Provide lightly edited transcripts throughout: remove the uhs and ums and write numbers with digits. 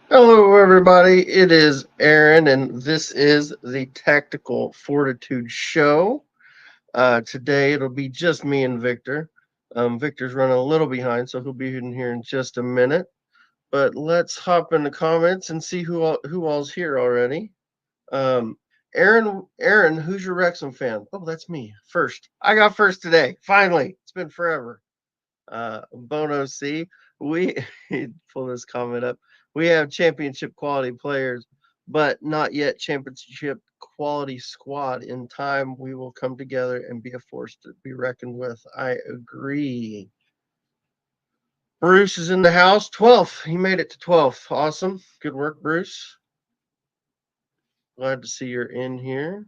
Hello, everybody. It is Aaron, and this is the Tactical Fortitude show. Today, it'll be just me and Victor. Victor's running a little behind, so he'll be in here in just a minute. But let's hop in the comments and see who all's here already. Um, Aaron, who's your Wrexham fan? Oh, that's me. First, I got first today. Finally, it's been forever. Bono C. We pull this comment up. We have championship quality players, but not yet championship quality squad. In time, we will come together and be a force to be reckoned with. I agree. Bruce is in the house. 12th. He made it to 12th. Awesome. Good work, Bruce. Glad to see you're in here.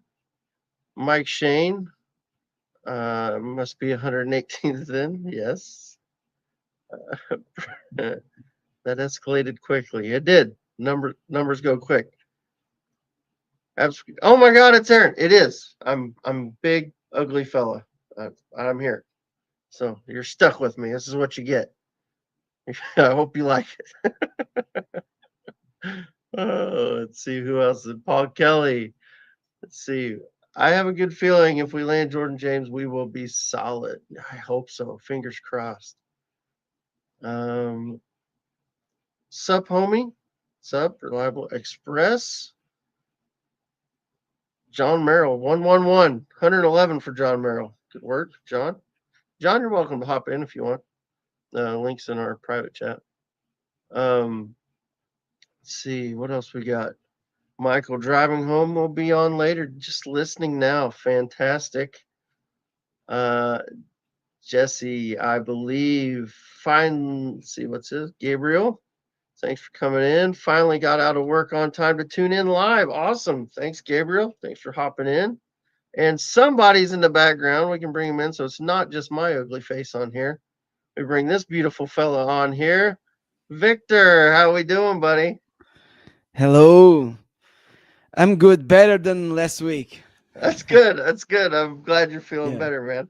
Mike Shane. Must be 118th then. Yes. That escalated quickly. It did. Numbers go quick. Absolutely. Oh my God, it's Aaron. It is. I'm big ugly fella. I'm here. So you're stuck with me. This is what you get. I hope you like it. Let's see who else. Paul Kelly. Let's see. I have a good feeling if we land Jordan James, we will be solid. I hope so. Fingers crossed. Um, Sup, homie. Sup, Reliable Express. John Merrill, 111, 111 for John Merrill. Good work, John. John, you're welcome to hop in if you want. Links in our private chat. Let's see, what else we got? Michael driving home will be on later. Just listening now. Fantastic. Uh, Jesse, I believe. Fine. Let's see, what's this? Gabriel, thanks for coming in. Finally got out of work on time to tune in live. Awesome. Thanks, Gabriel. Thanks for hopping in. And somebody's in the background. We can bring him in, so it's not just my ugly face on here. We bring this beautiful fella on here, Victor. How we doing, buddy? Hello. I'm good, better than last week. That's good. That's good. I'm glad you're feeling Yeah. better, man.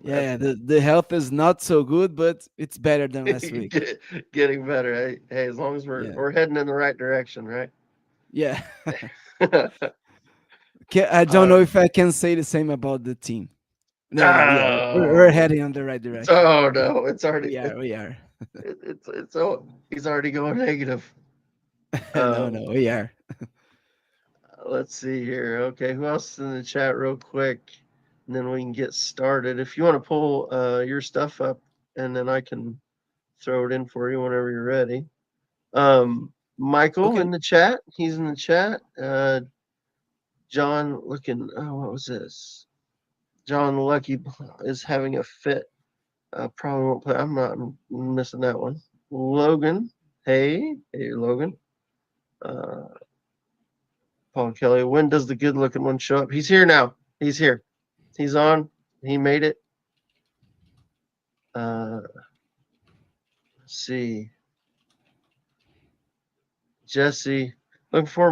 Yeah, the health is not so good, but it's better than last week. Getting better. Hey, as long as we're Yeah. we're heading in the right direction, right? Yeah. uh, I don't know if I can say the same about the team. No, no, yeah. We're oh, heading on the right direction. oh no, it's already We are, we are. it's oh he's already going negative. No, no, Um, we are. Let's see here. Okay, who else is in the chat, real quick, and then we can get started. If you want to pull your stuff up, and then I can throw it in for you whenever you're ready. Michael in Okay. the chat. He's in the chat. John looking. Oh, what was this? John Lucky is having a fit. Probably won't play. I'm missing that one. Logan. Hey, Logan. Uh, Paul Kelly. When does the good looking one show up? He's here now. He's here. He's on. He made it. Let's see. Jesse. Looking for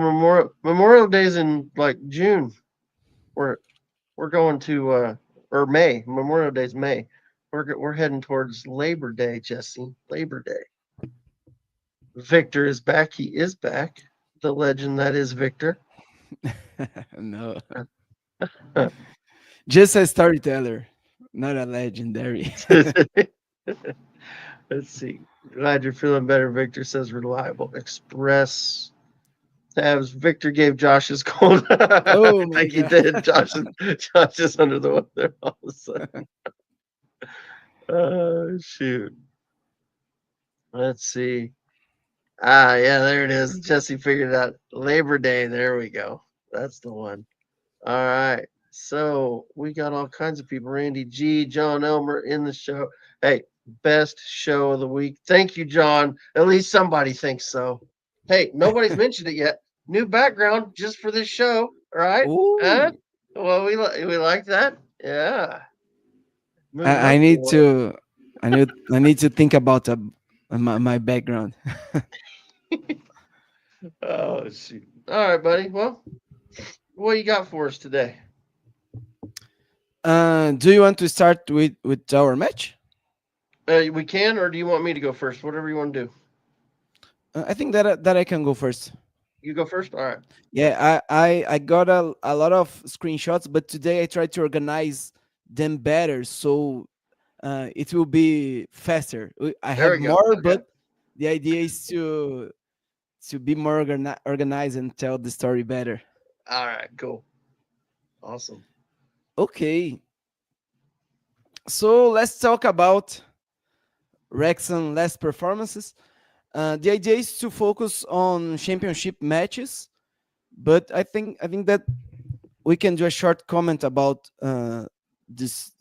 Memorial Days in like June. We're we're going to or May. Memorial Day's May. We're heading towards Labor Day, Jesse. Labor Day. Victor is back. He is back. The legend that is Victor. No. Just a storyteller, not a legendary. Let's see. Glad you're feeling better. Victor says reliable express. Tabs. Victor gave Josh his cold. I Oh my think he god. did. Josh is under the weather all of a sudden. Oh shoot. Let's see. Yeah, there it is. Jesse figured it out. Labor Day. There we go. That's the one. All right. So we got all kinds of people. Randy G, John Elmer in the show. Hey, best show of the week. Thank you, John. At least somebody thinks so. Hey, nobody's mentioned it yet. New background just for this show. All right. Huh? Oh, Well, we like that. Yeah. Moving I up need one. to I need to think about my background. Oh shoot. All right, buddy. Well, what you got for us today? Do you want to start with our match? We can, or do you want me to go first? Whatever you want to do. I think that I can go first. You go first. All right. Yeah, I got a lot of screenshots, but today I tried to organize them better so it will be faster. I There have we go. more, Okay. but the idea is to be more organized and tell the story better. All right. Cool. Awesome. Okay, so let's talk about Wrexham last performances. The idea is to focus on championship matches, but I think that we can do a short comment about this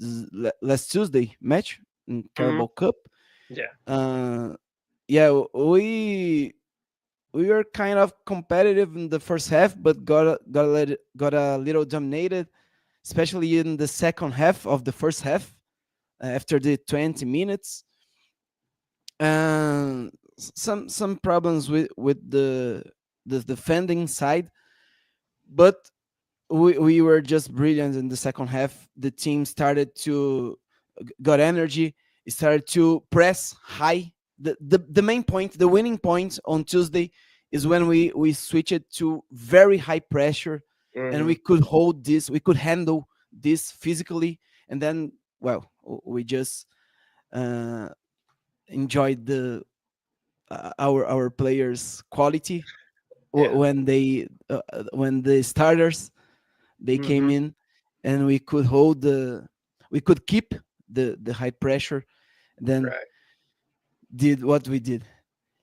last Tuesday match in Hmm. Carabao Cup. Yeah. Uh, yeah, we were kind of competitive in the first half, but got a little dominated, especially in the second half of the first half after the 20 minutes. Some problems with the defending side, but we were just brilliant in the second half. The team started to got energy, started to press high. The main point, the winning point on Tuesday is when we switched to very high pressure, and Hmm. we could hold this, we could handle this physically, and then well, we just uh, enjoyed the our players' quality Yeah. when the starters they came Hmm. in, and we could keep the high pressure, then Right. did what we did.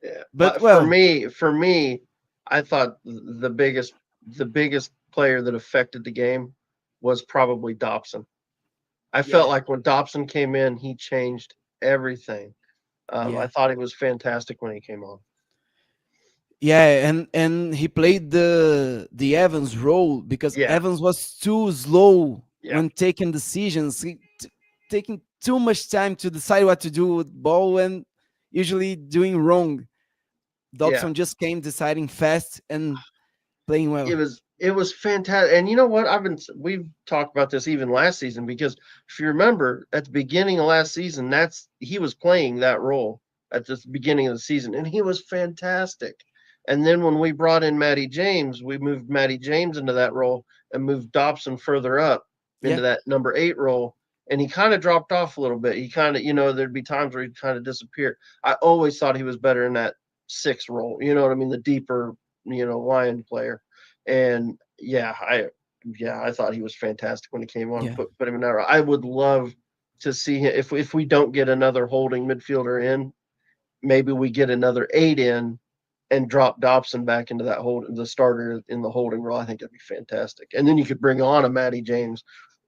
Yeah. But For well, me, I thought the biggest player that affected the game was probably Dobson. I felt yeah, like when Dobson came in, he changed everything. I yeah, thought he was fantastic when he came on. yeah, and he played the Evans role because Yeah. Evans was too slow Yeah. when taking decisions, taking too much time to decide what to do with ball and usually doing wrong. Yeah. Dobson just came deciding fast and playing well. It was fantastic. And you know what? We've talked about this even last season because if you remember at the beginning of last season, that's he was playing that role at the beginning of the season, and he was fantastic. And then when we brought in Matty James, we moved Matty James into that role and moved Dobson further up into Yeah, that number 8 role. And he kind of dropped off a little bit. He kind of, there'd be times where he'd kind of disappear. I always thought he was better in that 6 role. You know what I mean? The deeper, lion player. And I thought he was fantastic when he came on. yeah. Put him in that role. I would love to see him if we don't get another holding midfielder in, maybe we get another 8 in and drop Dobson back into the starter in the holding role. I think that'd be fantastic. And then you could bring on a Matty James,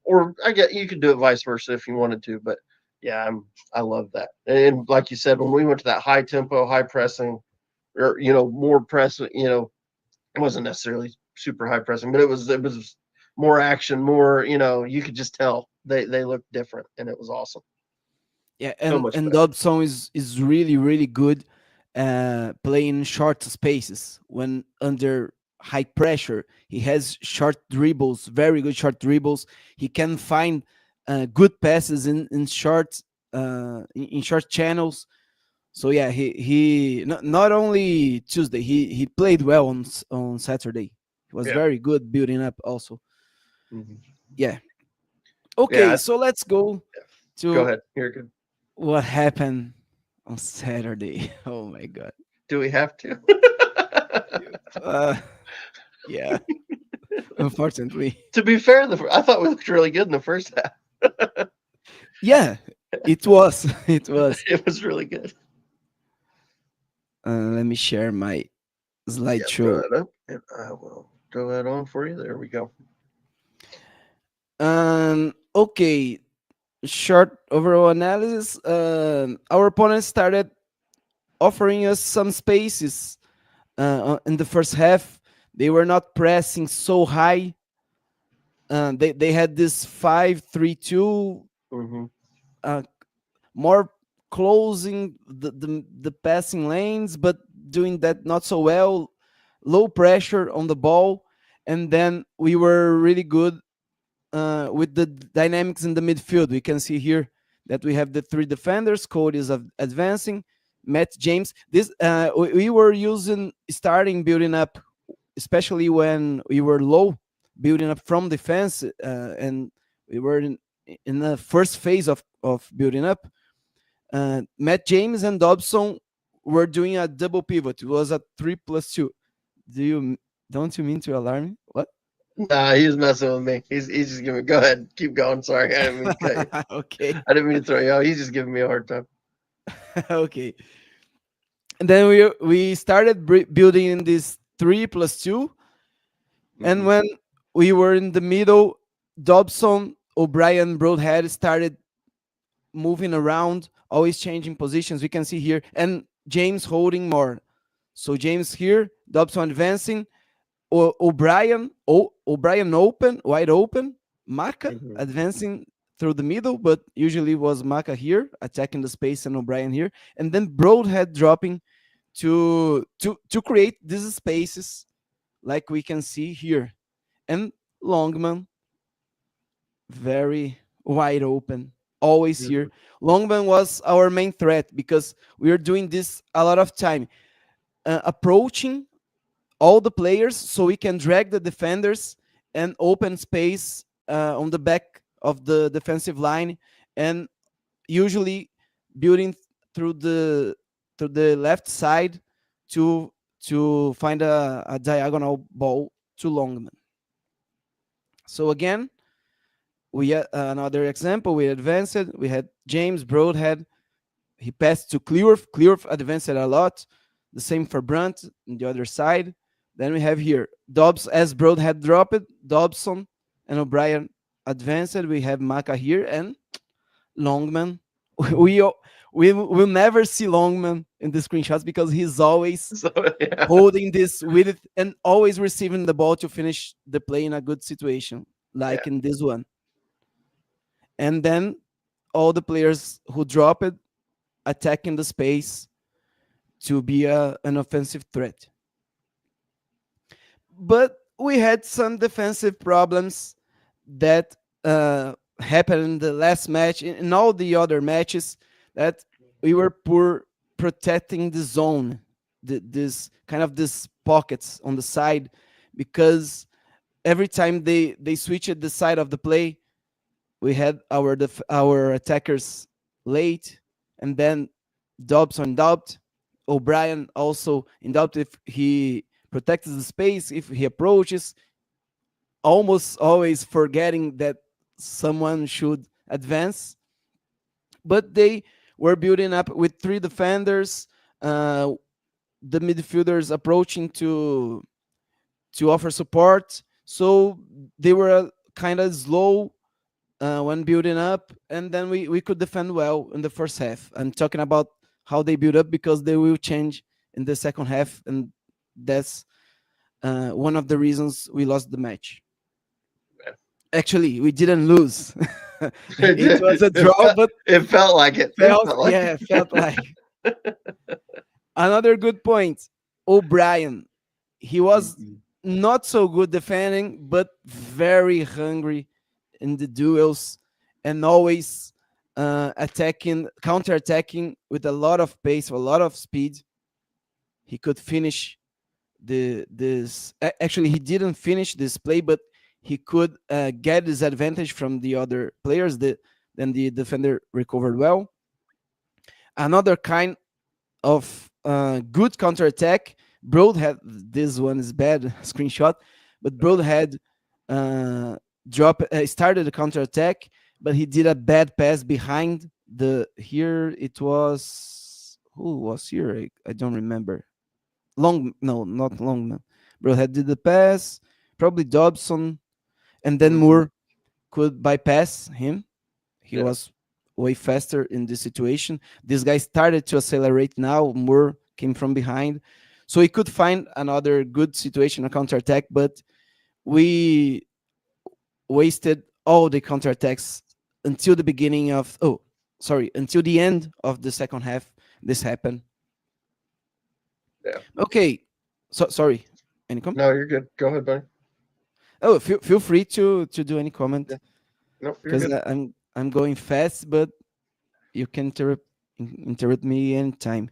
or I get you could do it vice versa if you wanted to. But yeah, I love that. And like you said, when we went to that high tempo, high pressing, or more press, it wasn't necessarily super high pressing, but it was more action, more, you could just tell they looked different, and it was awesome. Yeah, So and much and better. Dobson is really really good playing short spaces when under high pressure. He has short dribbles, very good short dribbles. He can find good passes in short in short channels. So yeah, he not only Tuesday, he played well on Saturday. He was Yeah. very good building up also. Mhm. Yeah. Yeah. Okay, so let's go Go to ahead. You're good. what happened on Saturday. Oh my god. Do we have to? Uh, yeah, unfortunately. To be fair, I thought we looked really good in the first half. Yeah, it was. It was. It was really good. Let me share my Yeah, throw slideshow. that up, and I will throw that on for you. There we go. Okay, short overall analysis. Our opponent started offering us some spaces in the first half. They were not pressing so high. They had this 5-3-2, Hmm. uh, more closing the passing lanes, but doing that not so well. Low pressure on the ball, and then we were really good with the dynamics in the midfield. We can see here that we have the three defenders. Cody is advancing. Matt James. This we were using starting building up, especially when we were low, building up from defense, and we were in the first phase of building up. Matt James and Dobson were doing a double pivot. It was a 3+2. Do you don't you mean to alarm me? What? Nah, he's messing with me. He's just giving. Go ahead, keep going. Sorry, I didn't mean to cut you. Okay. I didn't mean to throw you out. He's just giving me a hard time. Okay. And then we started building in this 3+2. And Mhm. when we were in the middle, Dobson, O'Brien, Broadhead started moving around, always changing positions. We can see here, and James holding more. So James here, Dobson advancing, O'Brien open, wide open, Maka Mhm. advancing through the middle, but usually was Maka here attacking the space and O'Brien here, and then Broadhead dropping to create these spaces like we can see here, and Longman very wide open, always here. Mhm. Longman was our main threat because we are doing this a lot of time, approaching all the players so we can drag the defenders and open space on the back of the defensive line, and usually building through the left side to find a diagonal ball to Longman. So again, we another example. We advanced. We had James Broadhead. He passed to Clearth. Clearth advanced a lot. The same for Brunt on the other side. Then we have here Dobbs as Broadhead dropped. Dobson and O'Brien advanced. We have Maka here and Longman. We we will never see Longman in the screenshots because he's always So yeah, holding this width and always receiving the ball to finish the play in a good situation, yeah. like in this one. And then all the players who drop it attacking the space to be an offensive threat. But we had some defensive problems that happened in the last match, in all the other matches, that we were poor protecting the zone, this kind of this pockets on the side, because every time they switched the side of the play, we had our attackers late, and then Dobson doubt. O'Brien also in doubt if he protects the space, if he approaches, almost always forgetting that someone should advance. But they were building up with three defenders, uh, the midfielders approaching to offer support. So they were kind of slow when building up, and then we could defend well in the first half. I'm talking about how they build up because they will change in the second half, and that's one of the reasons we lost the match. Actually, we didn't lose. It It was a it draw, felt, but it felt like it. It felt felt like yeah, felt like another good point. O'Brien, he was it. not so good defending, but very hungry in the duels and always attacking, counter attacking with a lot of pace, a lot of speed. He could finish actually, he didn't finish this play, but he could get this advantage from the other players. Then the defender recovered well. Another kind of good counter attack. Broad had this one is bad screenshot, but Broad had uh, started the counter attack, but he did a bad pass behind the here. It was who was here? I don't remember. Long no, not Longman. Broad had did the pass, probably Dobson, and then Mhm. Moore could bypass him. He Yeah. was way faster in this situation. This guy started to accelerate now. Moore came from behind. So he could find another good situation, a counterattack, but we wasted all the counterattacks until the beginning of, until the end of the second half. This happened. Yeah. Okay. So sorry. Any comment? No, you're good. Go ahead, buddy. Oh, feel free to do any Yeah. comment No, you're because good. I'm going fast, but you can interrupt me anytime.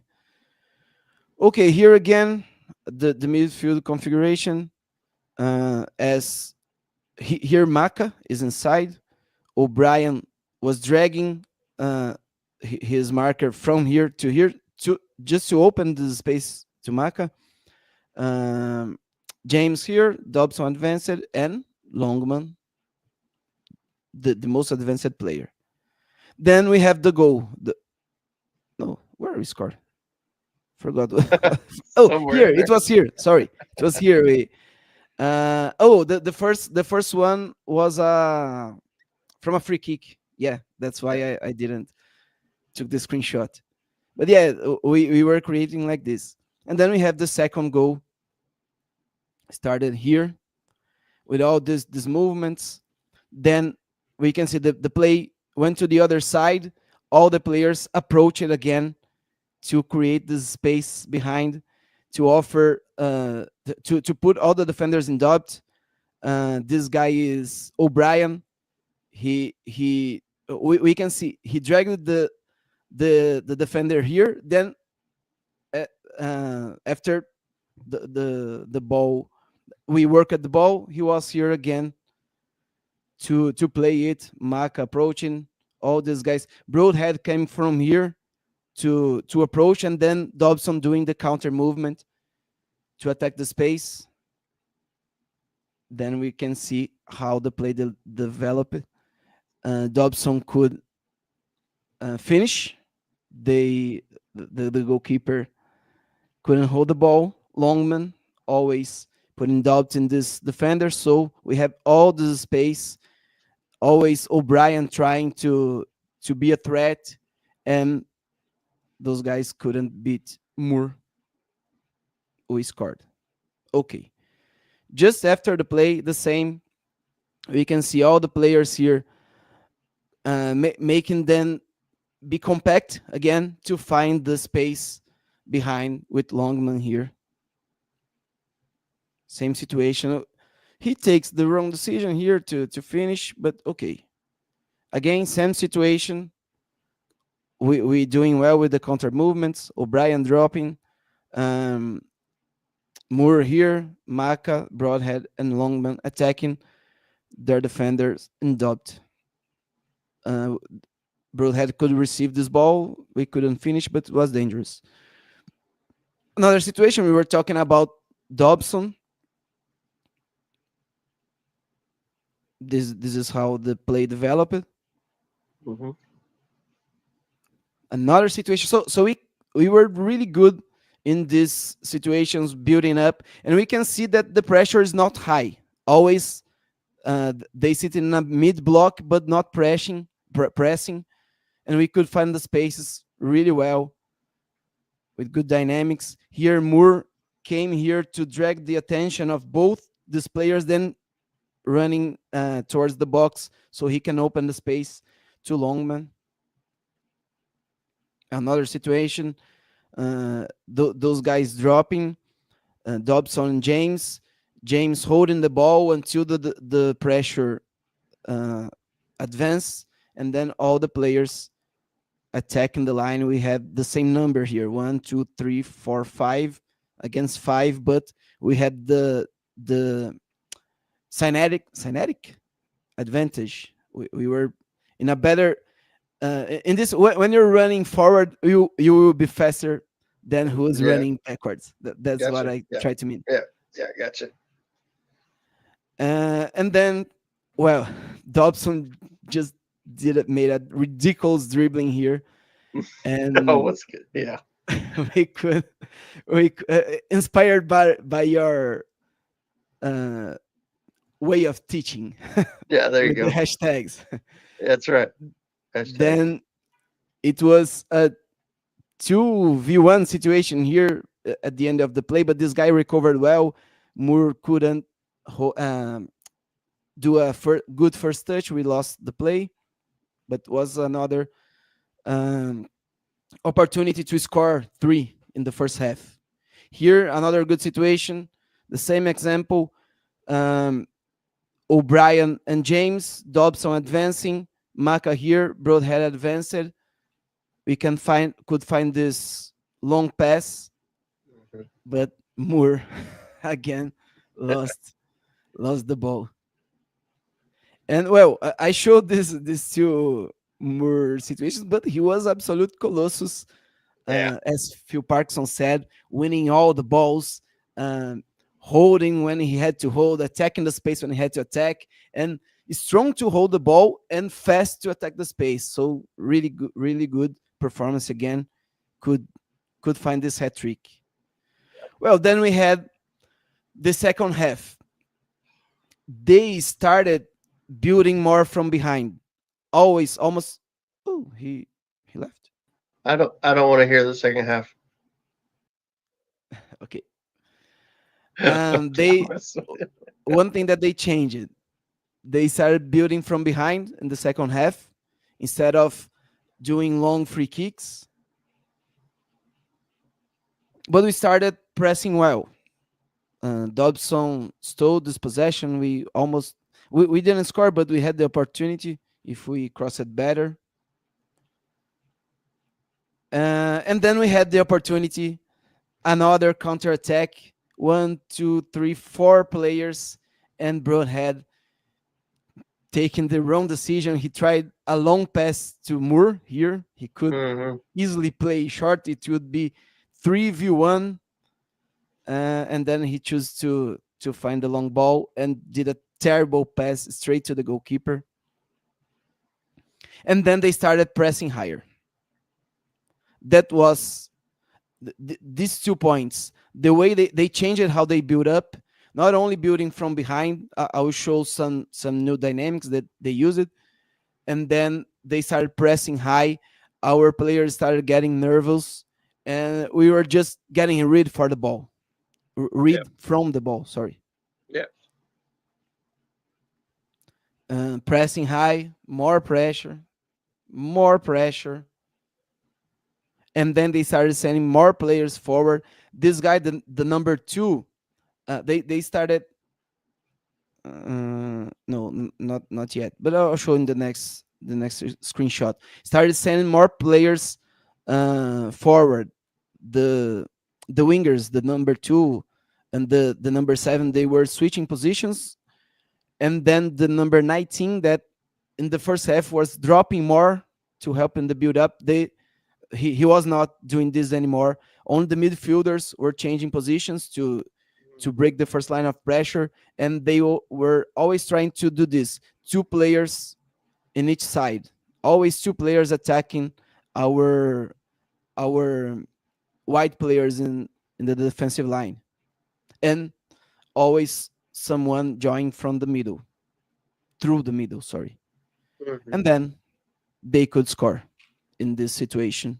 Okay, here again, the midfield configuration. As here, Maka is inside. O'Brien was dragging his marker from here to here to just to open the space to Maka. Um, James here, Dobson advanced, and Longman, the most advanced player. Then we have the goal. No, where we scored? Forgot. Oh, Somewhere here in it there. was here. Sorry, it was here. The first one was from a free kick. Yeah, that's Yeah. why I didn't took the screenshot. But yeah, we were creating like this, and then we have the second goal started here with all these movements. Then we can see the play went to the other side. All the players approach it again to create this space behind, to offer to put all the defenders in doubt. This guy is O'Brien. We can see he dragged the defender here. Then after the ball, we work at the ball. He was here again to play it. Mac approaching all these guys. Broadhead came from here to approach, and then Dobson doing the counter movement to attack the space. Then we can see how the play developed. Dobson could finish. The goalkeeper couldn't hold the ball. Longman always putting doubt in this defender. So we have all the space. Always O'Brien trying to be a threat, and those guys couldn't beat Moore. We scored. Okay. Just after the play, the same. We can see all the players here making them be compact again to find the space behind with Longman here. Same situation. He takes the wrong decision here to finish, but okay. Again, same situation. We doing well with the counter movements. O'Brien dropping. Um, Moore here, Maka, Broadhead, and Longman attacking their defenders in doubt. Uh, Broadhead could receive this ball. We couldn't finish, but it was dangerous. Another situation we were talking about Dobson. This is how the play developed. Mm-hmm. Another situation. So we were really good in these situations building up, and we can see that the pressure is not high. Always they sit in a mid block, but not pressing, and we could find the spaces really well with good dynamics. Here, Moore came here to drag the attention of both these players, then running towards the box so he can open the space to Longman. Another situation, those guys dropping, Dobson and James holding the ball until the pressure advance, and then all the players attacking the line. We have the same number here: 1, 2, 3, 4, 5 against 5, but we had the cynetic advantage. We were in a better in this when you're running forward, you will be faster than who's Yeah. running backwards. That's what Gotcha. I Yeah. try to mean. Yeah. Yeah. Gotcha. And then, well, Dobson just made a ridiculous dribbling here, Oh, and what's good? Yeah. we could inspired by your uh, way of teaching Yeah. There you with the go. hashtags. That's right. Hashtag. Then it was a 2v1 situation here at the end of the play, but this guy recovered well. Moore couldn't do a good first touch. We lost the play, but was another um, opportunity to score 3 in the first half. Here, another good situation. The same example. Um, O'Brien and James, Dobson advancing, Maka here, Broadhead advanced. We could find this long pass but Moore again lost lost the ball. And well, I showed these two Moore situations, but he was absolute colossus, Yeah. as Phil Parkinson said, winning all the balls, um, holding when he had to hold, attacking the space when he had to attack, and strong to hold the ball and fast to attack the space. So really good performance again. Could could find this hat trick. Well, then we had the second half. They started building more from behind. Always, almost. Oh, he left. I don't want to hear the second half. Okay. I'm just They messing with one thing that they changed. They started building from behind in the second half instead of doing long free kicks. But we started pressing well. Dobson stole this possession. We didn't score, but we had the opportunity if we cross it better. And then we had the opportunity, another counter attack. One, two, three, four players, and Brom had taken the wrong decision. He tried a long pass to Moore here. He could hmm easily play short. It would be 3v1, and then he chose to find the long ball and did a terrible pass straight to the goalkeeper. And then they started pressing higher. That was these 2 points. The way they changed how they build up, not only building from behind. I will show some new dynamics that they use it, and then they started pressing high. Our players started getting nervous, and we were just getting rid for the ball, Yeah. rid from the ball. Sorry, Yeah. pressing high, more pressure, and then they started sending more players forward. This guy, the number two, they started. No, not yet, but I'll show in the next screenshot. Started sending more players forward. The the wingers, the number two and the number seven, they were switching positions, and then the number 19 that in the first half was dropping more to help in the build up. He was not doing this anymore. Only the midfielders were changing positions to break the first line of pressure, and they were always trying to do this. Two players in each side, always two players attacking our our wide players in the defensive line, and always someone joining from the middle, through the middle. Sorry, hmm and then they could score in this situation.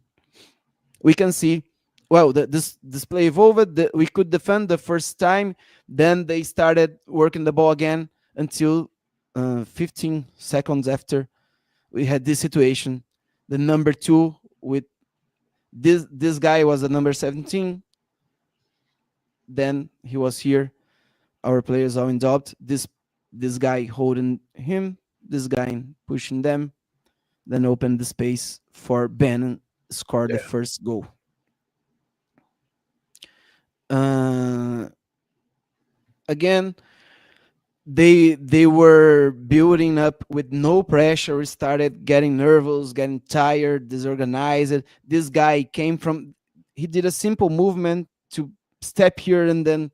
We can see, well, this display evolved. We could defend the first time, then they started working the ball again until 15 seconds after we had this situation. The number two with this guy was the number 17. Then he was here. Our players are in doubt. This guy holding him, this guy pushing them, then open the space for Ben score the Yeah. first goal. Uh, Again, they were building up with no pressure. We started getting nervous, getting tired, disorganized. This guy came from, he did a simple movement to step here and then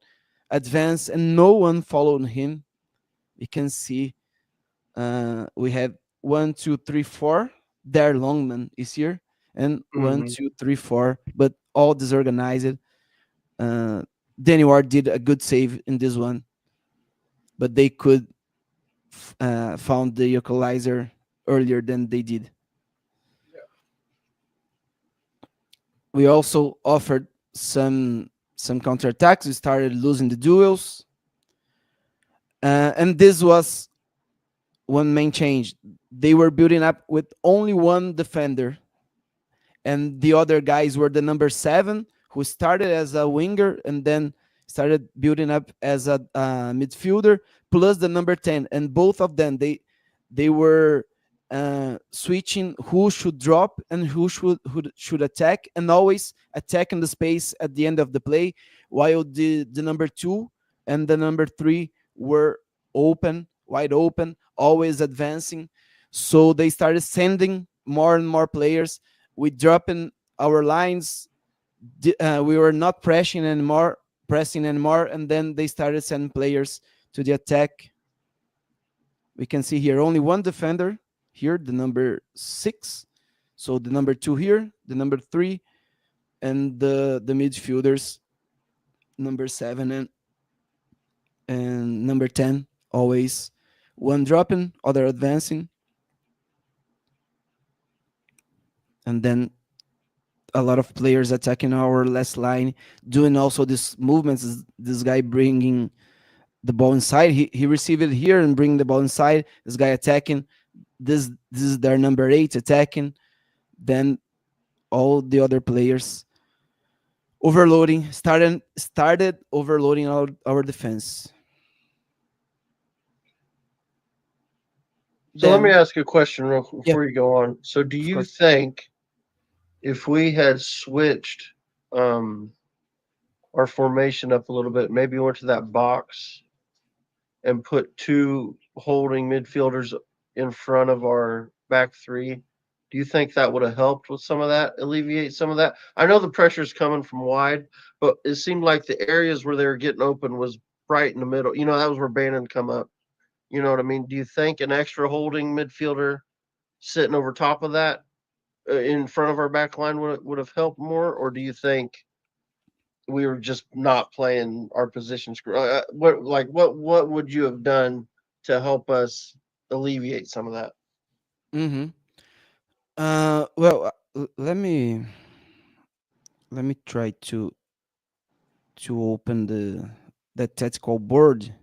advance, and no one followed him. We can see we have one, two, three, four. There Longman is here, and one, hmm two, three, four, but all disorganized. Uh, Danny Ward did a good save in this one, but they could found the equalizer earlier than they did. We also offered some counterattacks. We started losing the duels, and this was one main change. They were building up with only one defender, and the other guys were the number seven, who started as a winger and then started building up as a midfielder, plus the number 10, and both of them they were switching who should drop and who should attack, and always attack in the space at the end of the play, while the number 2 and the number 3 were wide open, always advancing. So they started sending more and more players. We dropping our lines. We were not pressing anymore, and then they started sending players to the attack. We can see here only one defender here, the number 6. So the number 2 here, the number 3, and the midfielders, number 7 and number 10, always one dropping, other advancing, and then a lot of players attacking our last line, doing also these movements. This guy bringing the ball inside. He received it here and bring the ball inside. This guy attacking. This is their number 8 attacking. Then all the other players overloading, started overloading our defense. So let me Then, ask you a question real yeah, before you go on. So do of you course. think if we had switched um, our formation up a little bit, maybe went to that box and put 2 holding midfielders in front of our back 3, do you think that would have helped with some of that, alleviate some of that? I know the pressure's coming from wide, but it seemed like the areas where they were getting open was right in the middle. That was where Bannon come up. You know what I mean? Do you think an extra holding midfielder sitting over top of that in front of our back line would have helped more, or do you think we were just not playing our positions? What would you have done to help us alleviate some of that? Mm-hmm. Well, let me try to open the tactical board,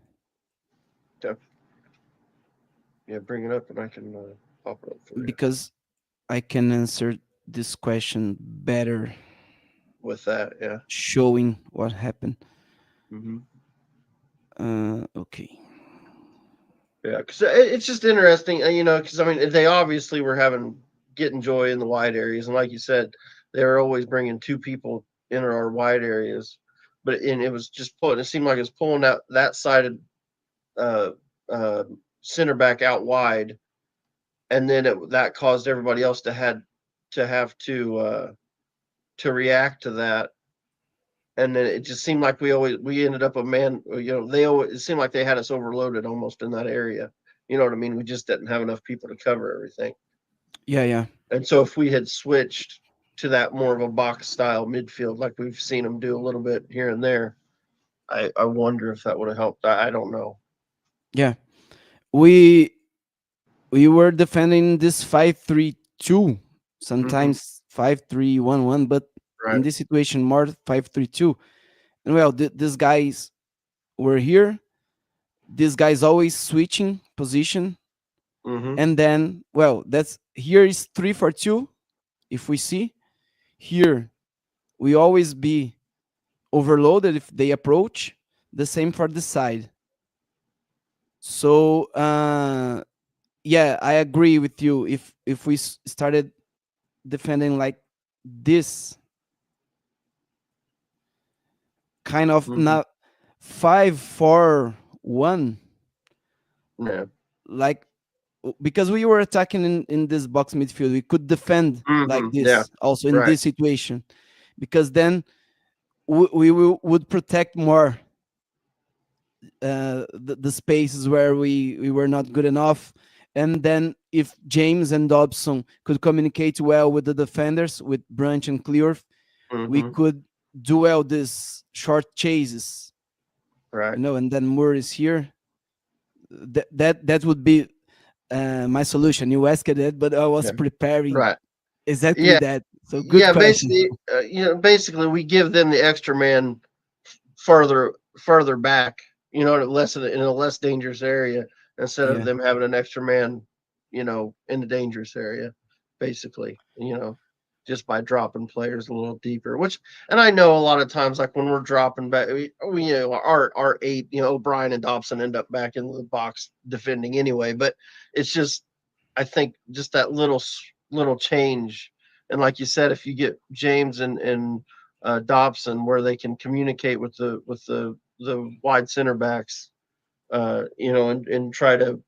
Yeah, yeah, bring it up and I can pop it up for you because I can answer this question better, with that. Yeah. showing what happened. Hmm. Okay. Yeah, because it's just interesting, because I mean they obviously were getting joy in the wide areas, and like you said, they were always bringing 2 people in our wide areas, but it was just pulling. It seemed like it was pulling out that sided uh, uh, center back out wide, and then that caused everybody else to have to react to that, and then it just seemed like we ended up a man. They always it seemed like they had us overloaded almost in that area. You know what I mean? We just didn't have enough people to cover everything. Yeah, yeah, And so if we had switched to that more of a box style midfield, like we've seen them do a little bit here and there, I wonder if that would have helped. I don't know. yeah. We we were defending this 5-3-2, Hmm. sometimes 5-3-1-1, but in Right. this situation more 5-3-2. And well, these guys were here. These guys always switching position, Hmm. and then, well, that's here is 3-4-2. If we see here, we always be overloaded if they approach. The same for the side. So yeah, I agree with you. If we started defending like this, kind of Hmm. not 5-4-1, Yeah. like, because we were attacking in this box midfield, we could defend like Yeah. this also in Right. this situation, because then would protect more the spaces where we were not good enough. And then if James and Dobson could communicate well with the defenders, with Branch and Clearth, we Hmm. could duel these short chases, Right. and then Moore is here. That would be my solution. You asked it, but I was Yeah. preparing Right. exactly Yeah. that. So good Yeah. question. Basically, we give them the extra man further back, less in a less dangerous area instead of Yeah, them having an extra man, in the dangerous area, basically, just by dropping players a little deeper. And I know a lot of times, like when we're dropping back, our 8, O'Brien and Dobson end up back in the box defending anyway. But it's just, I think just that little change, and like you said, if you get James and Dobson where they can communicate with the wide center backs, and try to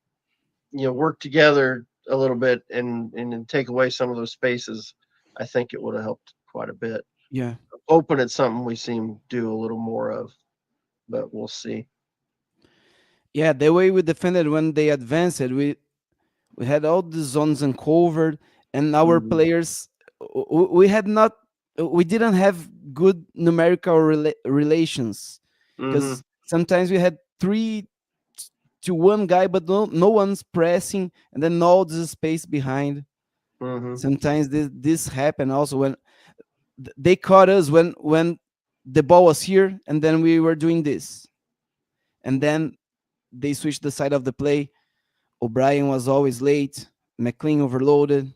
work together a little bit and take away some of those spaces, I think it would have helped quite a bit. Yeah. Hoping it's something we see him do a little more of, but we'll see. Yeah, the way we defended when they advanced, we had all the zones uncovered, and our Hmm. players, we had not, we didn't have good numerical relations, Hmm. because sometimes we had 3 to 1 guy, but no one's pressing, and then all this space behind. Hmm. Sometimes this happened also when they caught us when the ball was here, and then we were doing this, and then they switched the side of the play. O'Brien was always late. McLean overloaded.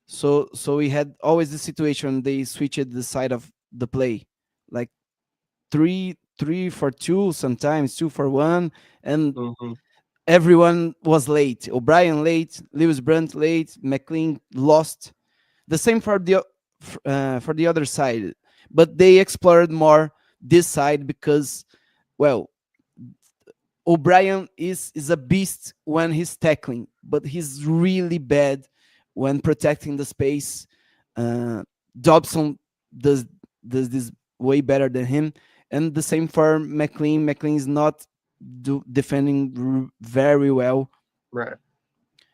So we had always the situation they switched the side of the play, like three for two, sometimes 2 for 1, and Hmm. everyone was late. O'Brien late, Lewis Brunt late, McLean lost. The same for the other side, but they explored more this side because, well, O'Brien is a beast when he's tackling, but he's really bad when protecting the space. Uh, Dobson does does this way better than him, and the same for McLean. McLean is not defending very well. Right.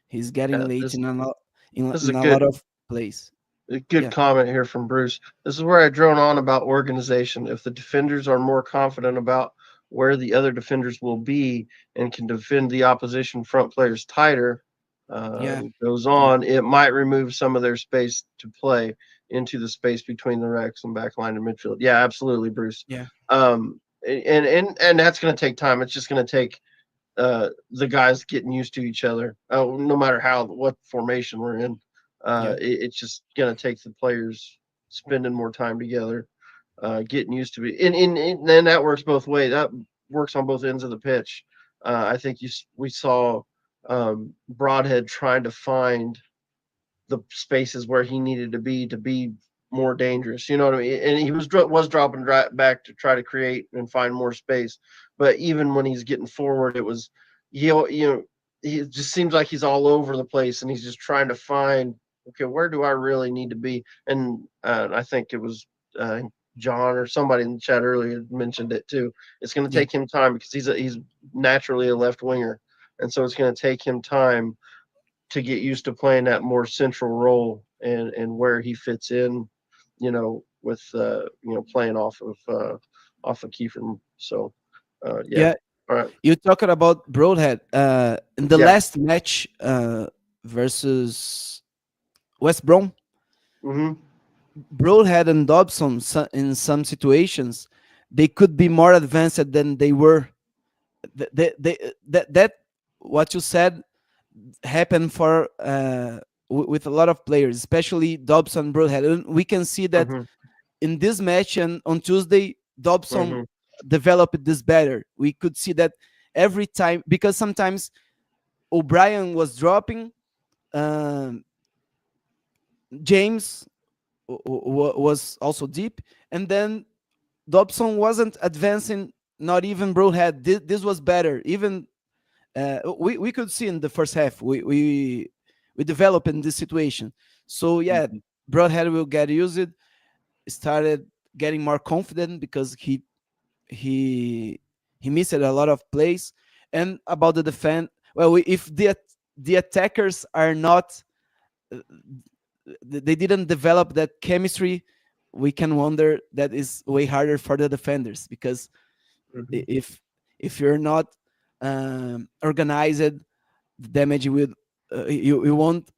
He's Yeah, getting late this this is in a lot of plays. a good Yeah, comment here from Bruce. This is where I drone on about organization. If the defenders are more confident about where the other defenders will be and can defend the opposition front players tighter, yeah, goes yeah, on, it might remove some of their space to play into the space between the Rex and backline and midfield. Yeah, absolutely, Bruce. yeah, And that's going to take time. It's just going to take the guys getting used to each other, no matter what formation we're in. yeah, It's just gonna take the players spending more time together, getting used to it, and that works both ways. That works on both ends of the pitch. I think we saw Broadhead trying to find the spaces where he needed to be more dangerous. You know what I mean? And he was dropping back to try to create and find more space. But even when he's getting forward, it was you know he just seems like he's all over the place and he's just trying to find, okay, where do I really need to be? And I think it was uh, John or somebody in the chat earlier mentioned it too. It's going to yeah, take him time because he's naturally a left winger, and so it's going to take him time to get used to playing that more central role and where he fits in, with playing off of Kiefer. So yeah. yeah. All right. You talking about Broadhead in the Yeah. last match versus West Brom. Mm-hmm. Broadhead and Dobson, in some situations, they could be more advanced than they were. That what you said happened for with a lot of players, especially Dobson and Broadhead. And we can see that Mm-hmm. in this match and on Tuesday, Dobson Mm-hmm. developed this better. We could see that every time, because sometimes O'Brien was dropping, um, James was also deep, and then Dobson wasn't advancing. Not even Broadhead. This was better. Even we could see in the first half we developed in this situation. So yeah, Mm-hmm. Broadhead will get used. Started getting more confident because he he missed a lot of plays. And about the defense, well, if the attackers are not, uh, they didn't develop that chemistry, we can wonder that is way harder for the defenders, because Mm-hmm. if you're not organized, the damage will, you won't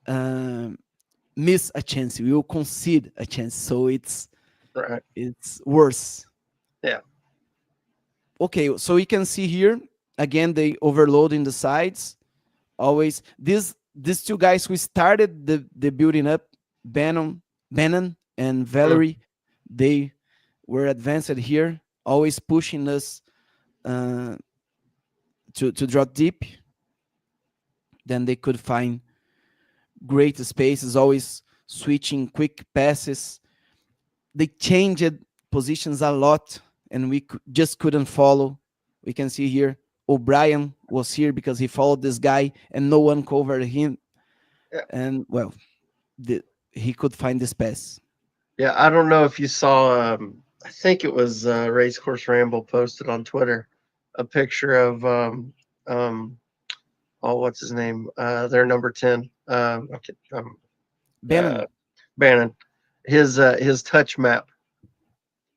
um, miss a chance, you will concede a chance, so Right. it's worse. Yeah. Okay, so we can see here again they overloading the sides. Always these two guys who started the building up, Bannon and Mm. Valerie, they were advanced here, always pushing us uh, to drop deep. Then they could find great spaces, always switching quick passes. They changed positions a lot, and we just couldn't follow. We can see here O'Brien was here because he followed this guy, and no one covered him. Yeah, And well, the, he could find this pass. yeah. I don't know if you saw. I think it was Racecourse Ramble posted on Twitter a picture of um, oh, what's his name? Their number 10. Okay, uh, Bannon. Bannon. His touch map.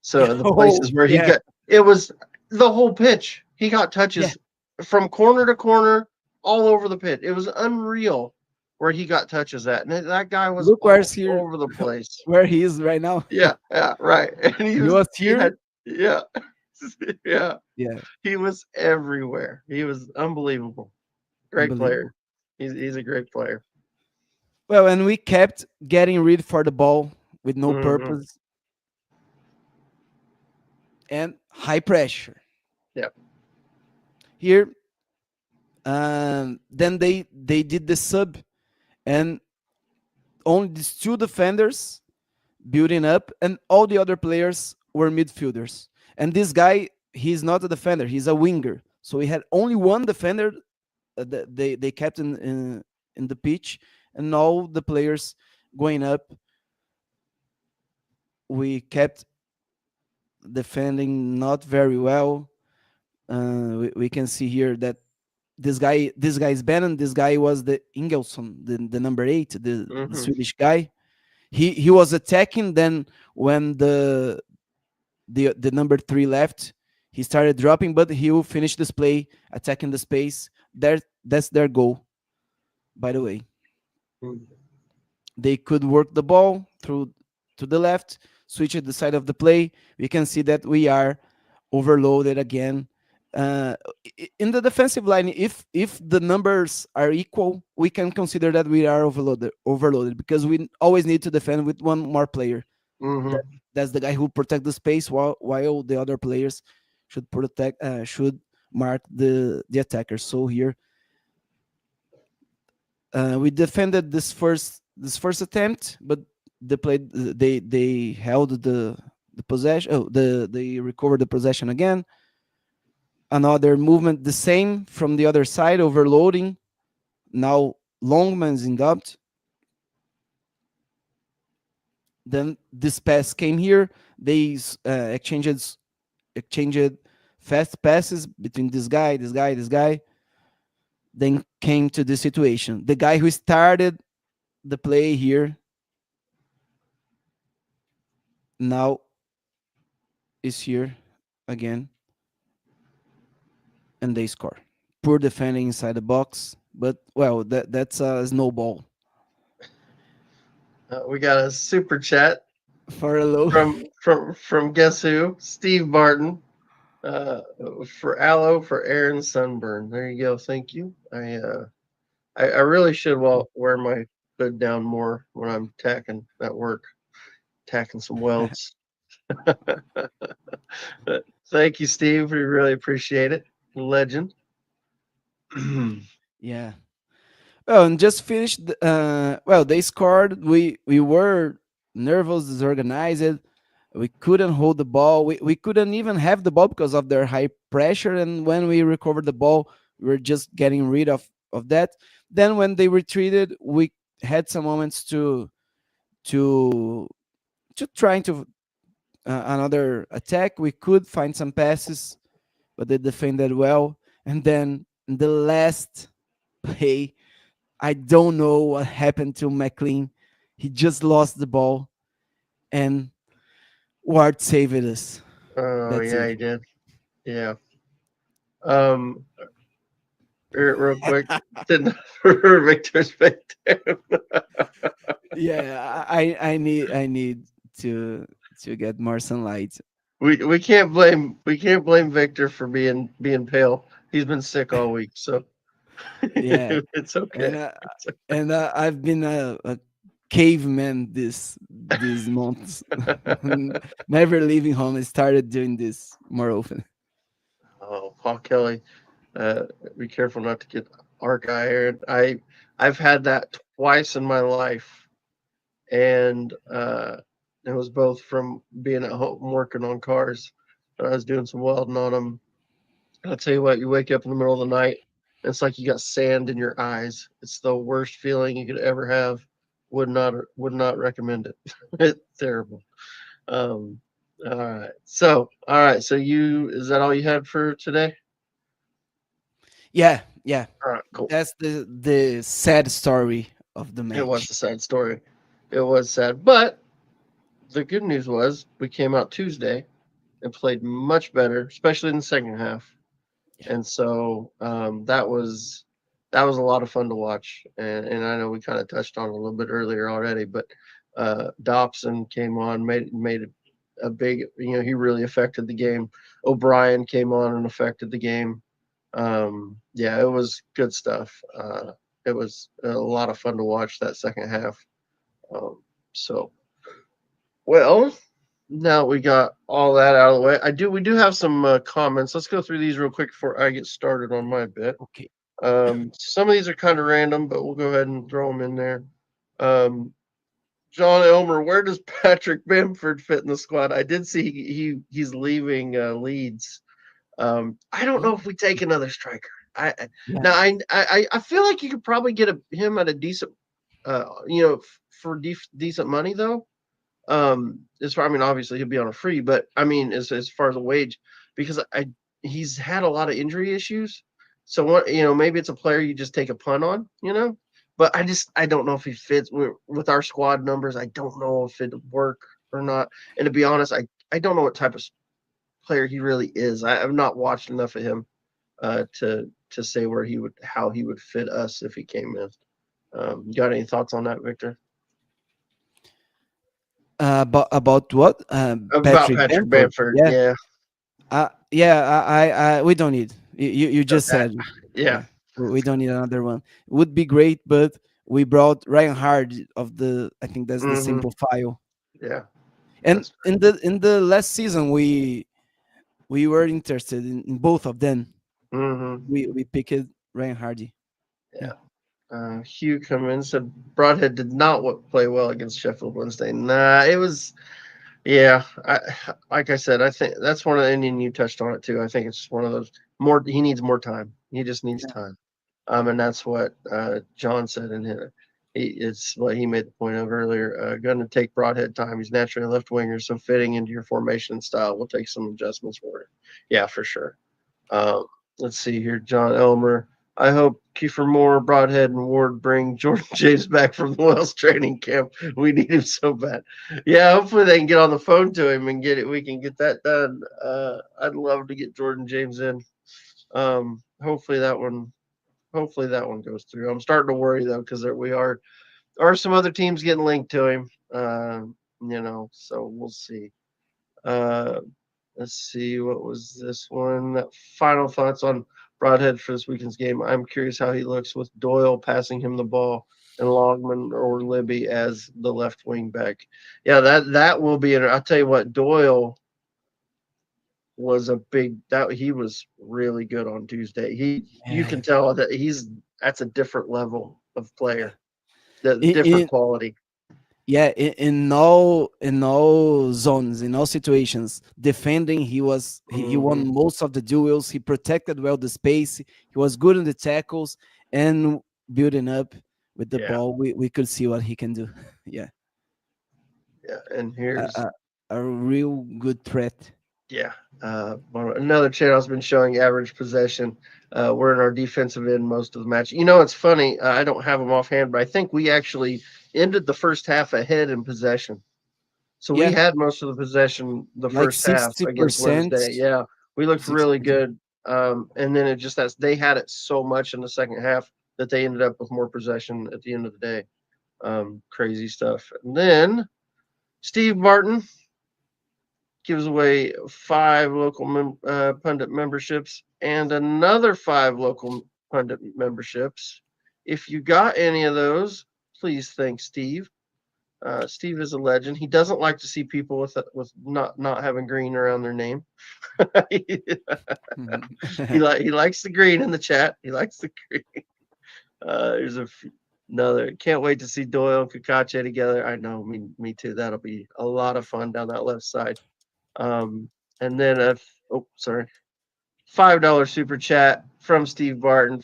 So the places Oh where he yeah, got it was the whole pitch. He got yeah. touches from corner to corner all over the pitch. It was unreal where he got touches at. And that guy was Look all where's here, over the place. where he is right now. Yeah, yeah, right. And He was he here. had yeah. Yeah. Yeah, He was everywhere. He was unbelievable. Great player. unbelievable. He's a great player. Well, and we kept getting rid for the ball with no Hmm. purpose and high pressure. Yeah. Here, then they did the sub, and only these two defenders building up, and all the other players were midfielders. And this guy, he's not a defender; he's a winger. So we had only one defender that they kept in the pitch, and all the players going up. We kept defending not very well. We can see here that this guy is Bannon. This guy was the Ingelsson, the number 8, the Hmm. Swedish guy. He was attacking. Then when the number 3 left, he started dropping, but he will finish this play attacking the space. That's their goal. By the way, they could work the ball through to the left, switch at the side of the play. We can see that we are overloaded again. Uh, in the defensive line, if the numbers are equal, we can consider that we are overloaded because we always need to defend with one more player. That, Hmm. that's the guy who protect the space while the other players should mark the attackers. So here we defended this first attempt, but they held the possession. Oh, they recovered the possession again. Another movement, the same from the other side, overloading. Now Longman's in doubt. Then this pass came here. They exchanged fast passes between this guy. Then came to this situation. The guy who started the play here now is here again, and they score. Poor defending inside the box, but well, that's a snowball We got a super chat for a low. from guess who? Steve Barton. Uh, for aloe for Aaron sunburn. There you go. Thank you. I really should wear my hood down more when I'm tacking at work, tacking some welds. But thank you, Steve. We really appreciate it. Legend. Yeah. Well, and just finished. Well, they scored. We were nervous, disorganized. We couldn't hold the ball. We couldn't even have the ball because of their high pressure. And when we recovered the ball, we were just getting rid of that. Then when they retreated, we had some moments to trying to another attack. We could find some passes, but they defended well. And then in the last play, I don't know what happened to McLean. He just lost the ball, and Ward saved us. Oh That's yeah, it. he did. Yeah. Um, real quick, didn't Victor's victim. Yeah, I need to get more sunlight. We can't blame Victor for being pale. He's been sick all week, so Yeah, it's okay. and I've been a caveman these months, never leaving home. I started doing this more often. Oh, Paul Kelly, uh, be careful not to get. our guy, Aaron. I've had that twice in my life, and it was both from being at home working on cars. I was doing some welding on them. I'll tell you what, you wake up in the middle of the night, and it's like you got sand in your eyes. It's the worst feeling you could ever have. Would not recommend it. It's terrible. Um, all right. All right. So you is that all you had for today? Yeah, yeah. All right. Cool. That's the sad story of the It was match. a sad story. It was sad, but the good news was we came out Tuesday and played much better, especially in the second half. Yeah. And so that was a lot of fun to watch. And I know we kind of touched on it a little bit earlier already, but Dobson came on, made a big, he really affected the game. O'Brien came on and affected the game. Yeah, it was good stuff. It was a lot of fun to watch that second half. Um, so well, now we got all that out of the way. We do have some comments. Let's go through these real quick before I get started on my bit. Okay. Some of these are kind of random, but we'll go ahead and throw them in there. Um, John Elmer, where does Patrick Bamford fit in the squad? I did see he's leaving Leeds. I don't know Oh, if we take another striker. yeah. Now I feel like you could probably get him at a decent, for decent money though. As far I mean, obviously he'll be on a free, but I mean, as far as a wage, because he's had a lot of injury issues. So what maybe it's a player you just take a punt on, But I don't know if he fits with our squad numbers. I don't know if it'd work or not. And to be honest, I don't know what type of player he really is. I've not watched enough of him to say how he would fit us if he came in. You got any thoughts on that, Victor? About what? About Patrick Patrick Bamford. Bamford, Yeah. yeah. Yeah. We don't need. You just Okay. said. Yeah. Yeah. We don't need another one. Would be great, but we brought Ryan Hard of the. I think that's the Mhm. simple file. Yeah. And That's in the last season, we were interested in both of them. mhm. We picked Ryan Hardy. Yeah. Yeah. Hugh Cummins said Broadhead did not play well against Sheffield Wednesday. Nah, it was yeah. Like I said, I think that's one of the Indian you touched on it too. I think it's one of those more. He needs more time. He just needs Yeah. time. And that's what John said in here. It's what he made the point of earlier. Going to take Broadhead time. He's naturally a left winger, so fitting into your formation and style will take some adjustments for him. Yeah, for sure. Um, let's see here, John Elmer. I hope Kiefer Moore, Broadhead, and Ward bring Jordan James back from the Wells training camp. We need him so bad. Yeah, hopefully they can get on the phone to him and get it. We can get that done. I'd love to get Jordan James in. Hopefully that one. Hopefully that one goes through. I'm starting to worry though because we are some other teams getting linked to him. So we'll see. Uh, let's see, what was this one? Final thoughts on Broadhead for this weekend's game. I'm curious how he looks with Doyle passing him the ball and Longman or Libby as the left wing back. Yeah, that will be. I'll tell you what, Doyle was a big that he was really good on Tuesday. You Yeah. can tell that that's a different level of Yeah. player, the In, different in quality. yeah, in all zones, in all situations, defending, he Hmm. won most of the duels. He protected well the space. He was good in the tackles and building up with the Yeah, ball. We could see what he can do. Yeah, yeah. And a, here's a, a real good threat. Yeah. Another channel's been showing average possession. We're in our defensive end most of the match. It's funny. I don't have them offhand, but I think we actually ended the first half ahead in possession. So we Yeah, had most of the possession the like first half sixty against percent, Wednesday. Yeah, we looked 60%. really good. And then it just as they had it so much in the second half that they ended up with more possession at the end of the day. Crazy stuff. And then Steve Martin gives away 5 local pundit memberships and another 5 local pundit memberships. If you got any of those, please thank Steve. Steve is a legend. He doesn't like to see people with not having green around their name. he likes the green in the chat. He likes the green. There's another. Can't wait to see Doyle and Kakache together. I know, me too. That'll be a lot of fun down that left side. Um, and then oh, sorry, $5 super chat from Steve Barton.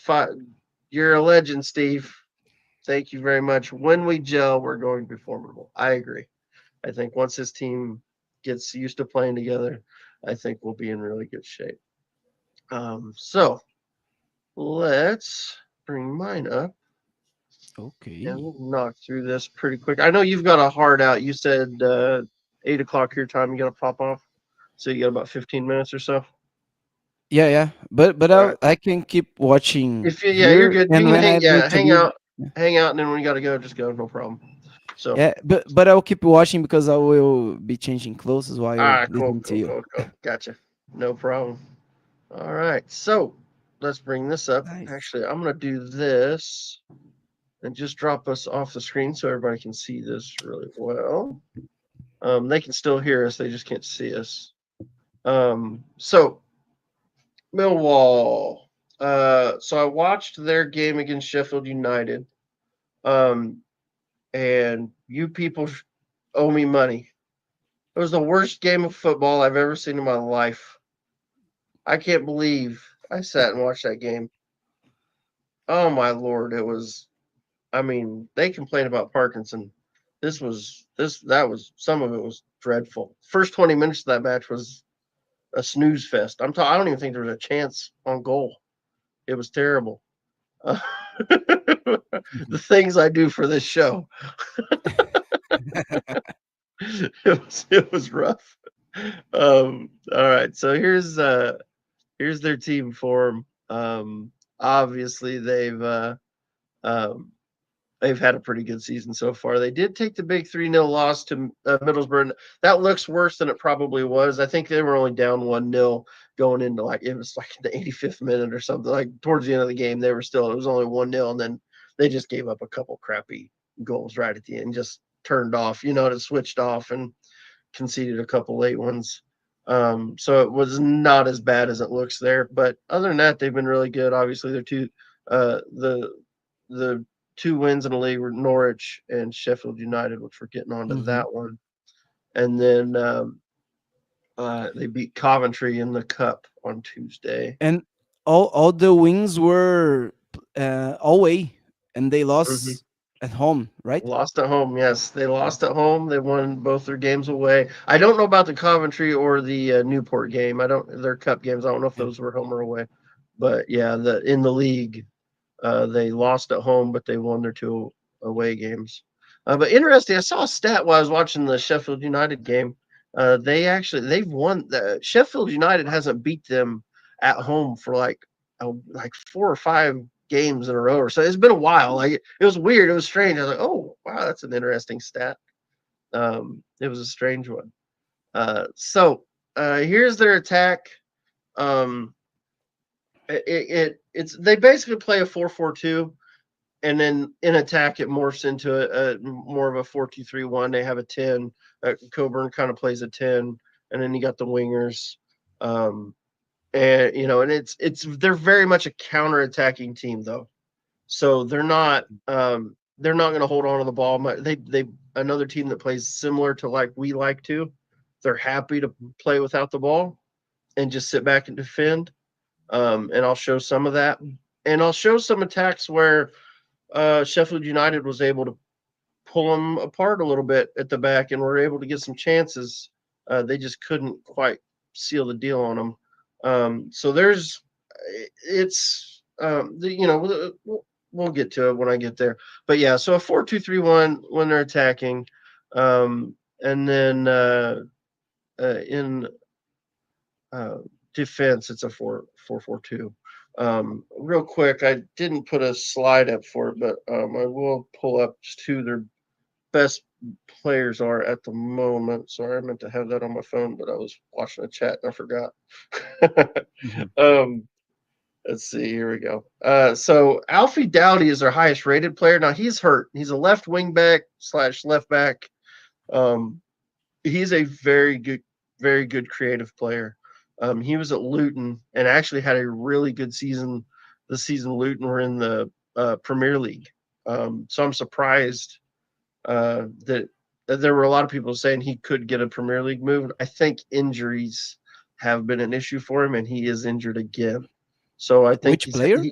You're a legend, Steve. Thank you very much. When we gel, we're going to be formidable. I agree. I think once his team gets used to playing together, I think we'll be in really good shape. So let's bring mine up and Okay. we'll knock through this pretty quick. I know you've got a hard out. You said 8 o'clock your time. You got to pop off, so you got about 15 minutes or so. Yeah, yeah. But All right. I can keep watching If you, yeah, you're here, good. You and can when I need to hang leave. out, and then when you got to go, just go. No problem. So, Yeah, but I'll keep watching because I will be changing clothes while cool, listening to cool, you. cool, cool. Gotcha. No problem. All right. So let's bring this up. Nice. Actually, I'm gonna do this and just drop us off the screen so everybody can see this really well. They can still hear us, they just can't see us. So Millwall. So I watched their game against Sheffield United. Um, and you people owe me money. It was the worst game of football I've ever seen in my life. I can't believe I sat and watched that game. Oh my lord, it was. I mean, they complain about Parkinson. That was some of it was dreadful. First 20 minutes of that match was a snooze fest. I don't even think there was a chance on goal. It was terrible. Uh, the things I do for this show, it was rough. All right, so here's their team form. Obviously um, they've had a pretty good season so far. They did take the big 3-0 loss to Middlesbrough. That looks worse than it probably was. I think they were only down 1-0 going into it was like the 85th minute or something. Like towards the end of the game, it was only 1-0, and then they just gave up a couple crappy goals right at the end, just turned off, it switched off and conceded a couple late ones. So it was not as bad as it looks there. But other than that, they've been really good. Obviously, they're the two wins in the league were Norwich and Sheffield United, which we're getting onto Hmm. that one. And then they beat Coventry in the cup on Tuesday. And all the wins were away, and they Mm-hmm. lost at home, right? Lost at home, yes. They lost at home. They won both their games away. I don't know about the Coventry or the Newport game. I don't their cup games. I don't know if Yeah. those were home or away. But yeah, the in the league, they lost at home, but they won their two away games. But interesting, I saw a stat while I was watching the Sheffield United game. They've won. The Sheffield United hasn't beat them at home for like 4 or 5 games in a row or so. It's been a while. Like it was weird. It was strange. I was like, oh wow, that's an interesting stat. It was a strange one. So here's their attack. Um, it's they basically play a 4-4-2, and then in attack it morphs into a more of a 4-2-3-1. They have a 10. Coburn kind of plays a 10, and then you got the wingers. Um, and it's they're very much a counter-attacking team though. So they're not going to hold on to the ball. They another team that plays similar to like we like to. They're happy to play without the ball and just sit back and defend. And I'll show some of that, and I'll show some attacks where Sheffield United was able to pull them apart a little bit at the back, and were able to get some chances. They just couldn't quite seal the deal on them. So there's, it's, we'll get to it when I get there. But yeah, so a 4-2-3-1 when they're attacking, and then in uh, defense, it's a 4-4-2. Real quick, I didn't put a slide up for it, but I will pull up just who their best players are at the moment. Sorry, I meant to have that on my phone, but I was watching a chat and I forgot. Mhm. um, let's see. Here we go. So Alfie Dowdy is our highest rated player. Now he's hurt. He's a left wing back / left back. Um, he's a very good creative player. He was at Luton and actually had a really good season. The season Luton were in the Premier League. So I'm surprised that there were a lot of people saying he could get a Premier League move. I think injuries have been an issue for him, and he is injured again. So I think Which player?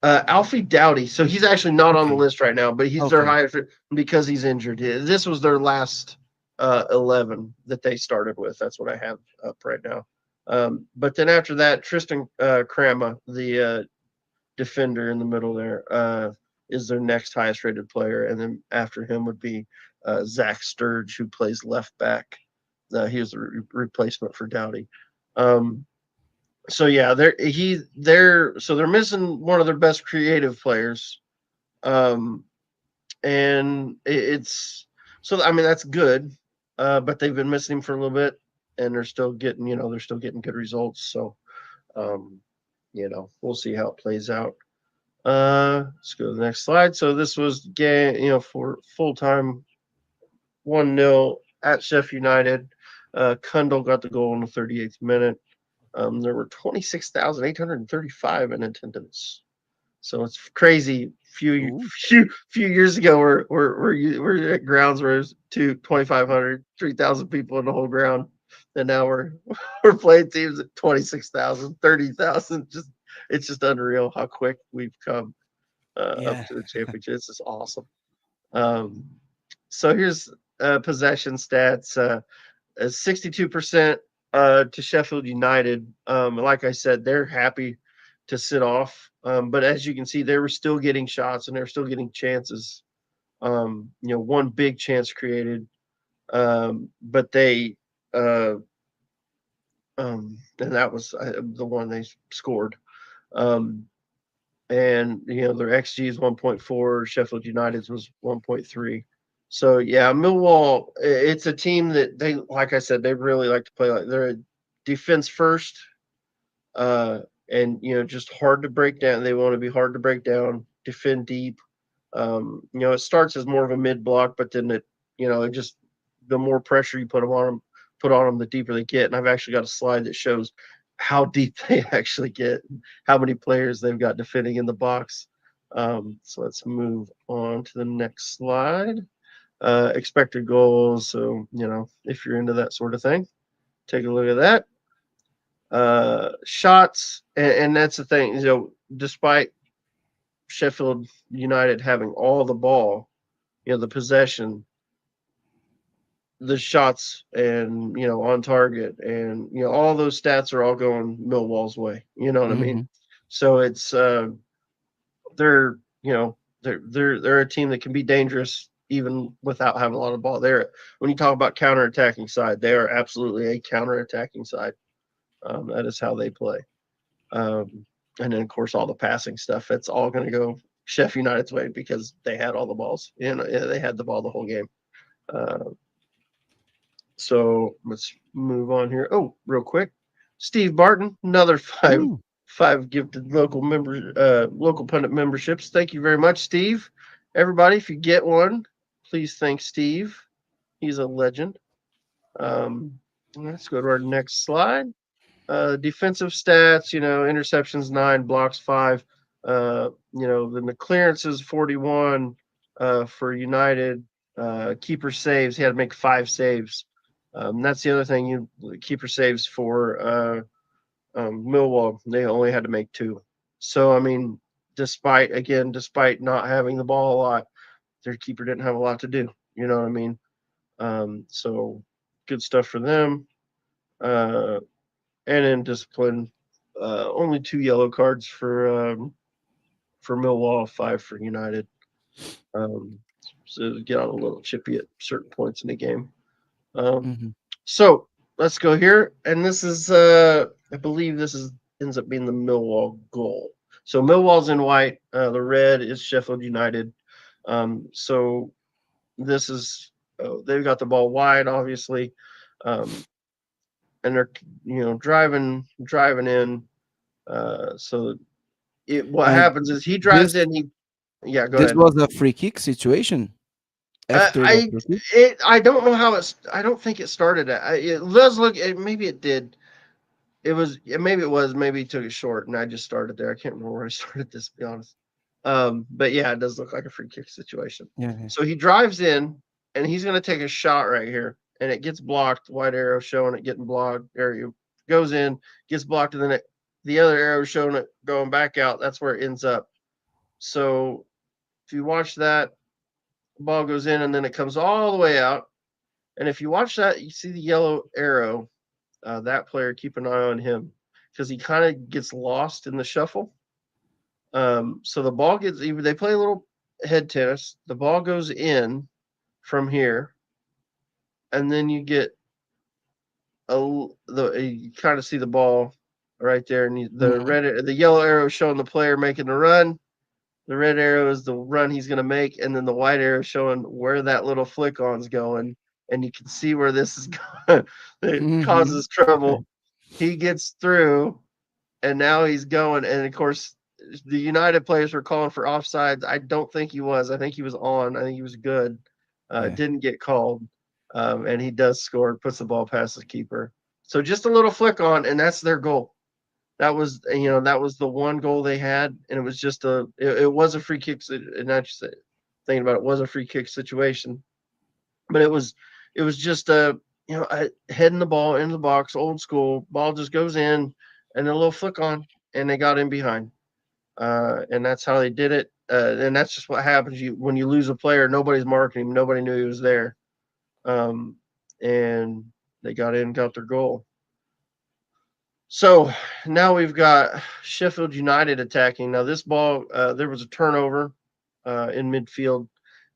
Alfie Doughty. So he's actually not on the Okay. list right now, but he's their Okay. highest because he's injured. This was their last 11 that they started with. That's what I have up right now. But then after that, Tristan Krama, the defender in the middle there, is their next highest rated player. And then after him would be Zach Sturge, who plays left back. He was the replacement for Doughty. Um, so yeah, they're missing one of their best creative players, um, and it's so I mean that's good, but they've been missing him for a little bit, and they're still getting good results. So um, we'll see how it plays out. Let's go to the next slide. So this was game, for full time 1-0 at Sheffield United. Kundal got the goal in the 38th minute. There were 26,835 in attendance. So it's crazy. Ooh. Few years ago, we're at grounds where there's 2,500, 3,000 people in the whole ground, and now we're playing teams at 26,000, 30,000. It's just unreal how quick we've come up Yeah. to the championship. It's just awesome. Um, so here's possession stats. 62% to Sheffield United. Like I said, they're happy to sit off. But as you can see, they were still getting shots and they're still getting chances. One big chance created, but uh, and that was the one they scored. Um, and their XG is 1.4. Sheffield United's was 1.3. So yeah, Millwall. It's a team that they, like I said, they really like to play like they're a defense first, uh, and just hard to break down. They want to be hard to break down, defend deep. It starts as more of a mid block, but then it just the more pressure you put on them, the deeper they get. And I've actually got a slide that shows how deep they actually get, how many players they've got defending in the box. So let's move on to the next slide. Expected goals. So if you're into that sort of thing, take a look at that. Shots, and that's the thing. Despite Sheffield United having all the ball, the possession, the shots, and on target, and all those stats are all going Millwall's way. You know what I mean? Hmm. So it's they're they're a team that can be dangerous even without having a lot of ball. There, when you talk about counter-attacking side, they are absolutely a counter-attacking side. That is how they play. And then of course all the passing stuff. It's all going to go Sheffield United's way because they had all the balls. They had the ball the whole game. Uh, so let's move on here. Oh, real quick, Steve Barton, another Ooh. five gifted local pundit memberships. Thank you very much, Steve. Everybody, if you get one, please thank Steve. He's a legend. Let's go to our next slide. Defensive stats, interceptions 9, blocks 5. Then the clearances 41 for United. Keeper saves, he had to make 5 saves. That's the other thing. Keeper saves for Millwall, they only had to make 2. So I mean, despite not having the ball a lot, their keeper didn't have a lot to do. You know what I mean? So good stuff for them. Uh, and in discipline, only 2 yellow cards for Millwall, 5 for United. So get on a little chippy at certain points in the game. Um, Hmm. so let's go here, and this is I believe this is ends up being the Millwall goal. So Millwall's in white. The red is Sheffield United. So this is they've got the ball wide, obviously, and they're driving in. So what And happens is he this drives in. Yeah, go this ahead. was a free kick situation after the I free kick. I don't know how it's. I don't think it started. It does look. Maybe it did. Maybe it was. Maybe he took it short, and I just started there. I can't remember where I started this. To be honest. But yeah, it does look like a free kick situation. Yeah, yeah. So he drives in and he's going to take a shot right here, and it gets blocked. White arrow showing it getting blocked. There you goes in, gets blocked, and then the other arrow showing it going back out. That's where it ends up. So if you watch that, the ball goes in and then it comes all the way out. And if you watch that, you see the yellow arrow. That player, keep an eye on him because he kind of gets lost in the shuffle. So the ball gets even. They play a little head tennis. The ball goes in from here, and then you get you kind of see the ball right there, and Mhm. the yellow arrow is showing the player making the run. The red arrow is the run he's going to make, and then the white arrow showing where that little flick on's going, and you can see where this is going. It Mhm. causes trouble. He gets through, and now he's going. And of course, the United players were calling for offsides. I don't think he was. I think he was on. I think he was good. Yeah. Didn't get called, and he does score. Puts the ball past the keeper. So just a little flick on, and that's their goal. That was the one goal they had, and it was just it was a free kick. And that's thinking about it, was a free kick situation, but it was just heading the ball into the box, old school. Ball just goes in, and a little flick on, and they got in behind. And that's how they did it. And that's just what happens. When you lose a player, nobody's marking him. Nobody knew he was there. Um, and they got in, got their goal. So now we've got Sheffield United attacking. Now this ball, there was a turnover in midfield,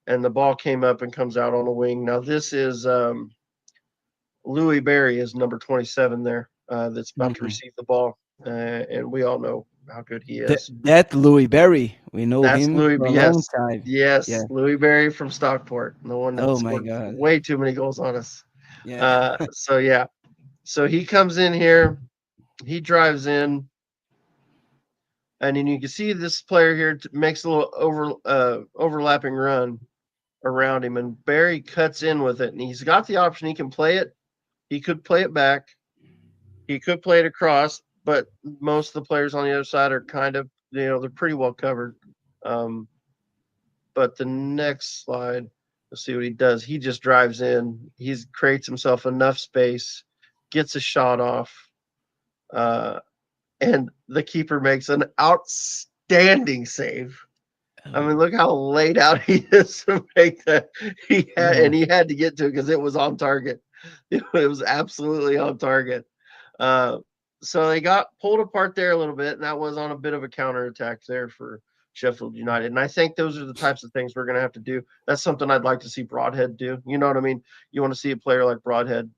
and the ball came up and comes out on the wing. Now this is Louis Berry is number 27 there, that's about to Mhm. receive the ball, and we all know how good he That is. that Louis Berry, we know That's him Louis. for a long Yes, time. yes, Yeah. Louis Berry from Stockport, the one that Oh my scored God. way too many goals on us. Yeah. So yeah, so he comes in here, he drives in, and then you can see this player here makes a little overlapping run around him, and Barry cuts in with it, and he's got the option. He can play it. He could play it back. He could play it across, but most of the players on the other side are kind of, they're pretty well covered. Um, but the next slide, let's see what he does. He just drives in. He creates himself enough space, gets a shot off, uh, and the keeper makes an outstanding save. I mean, Oh, look how laid out he is to make that. yeah. He had to get to it because it was on target. It was absolutely on target. Uh, so they got pulled apart there a little bit, and that was on a bit of a counterattack there for Sheffield United. And I think those are the types of things we're going to have to do. That's something I'd like to see Broadhead do. You know what I mean? You want to see a player like Broadhead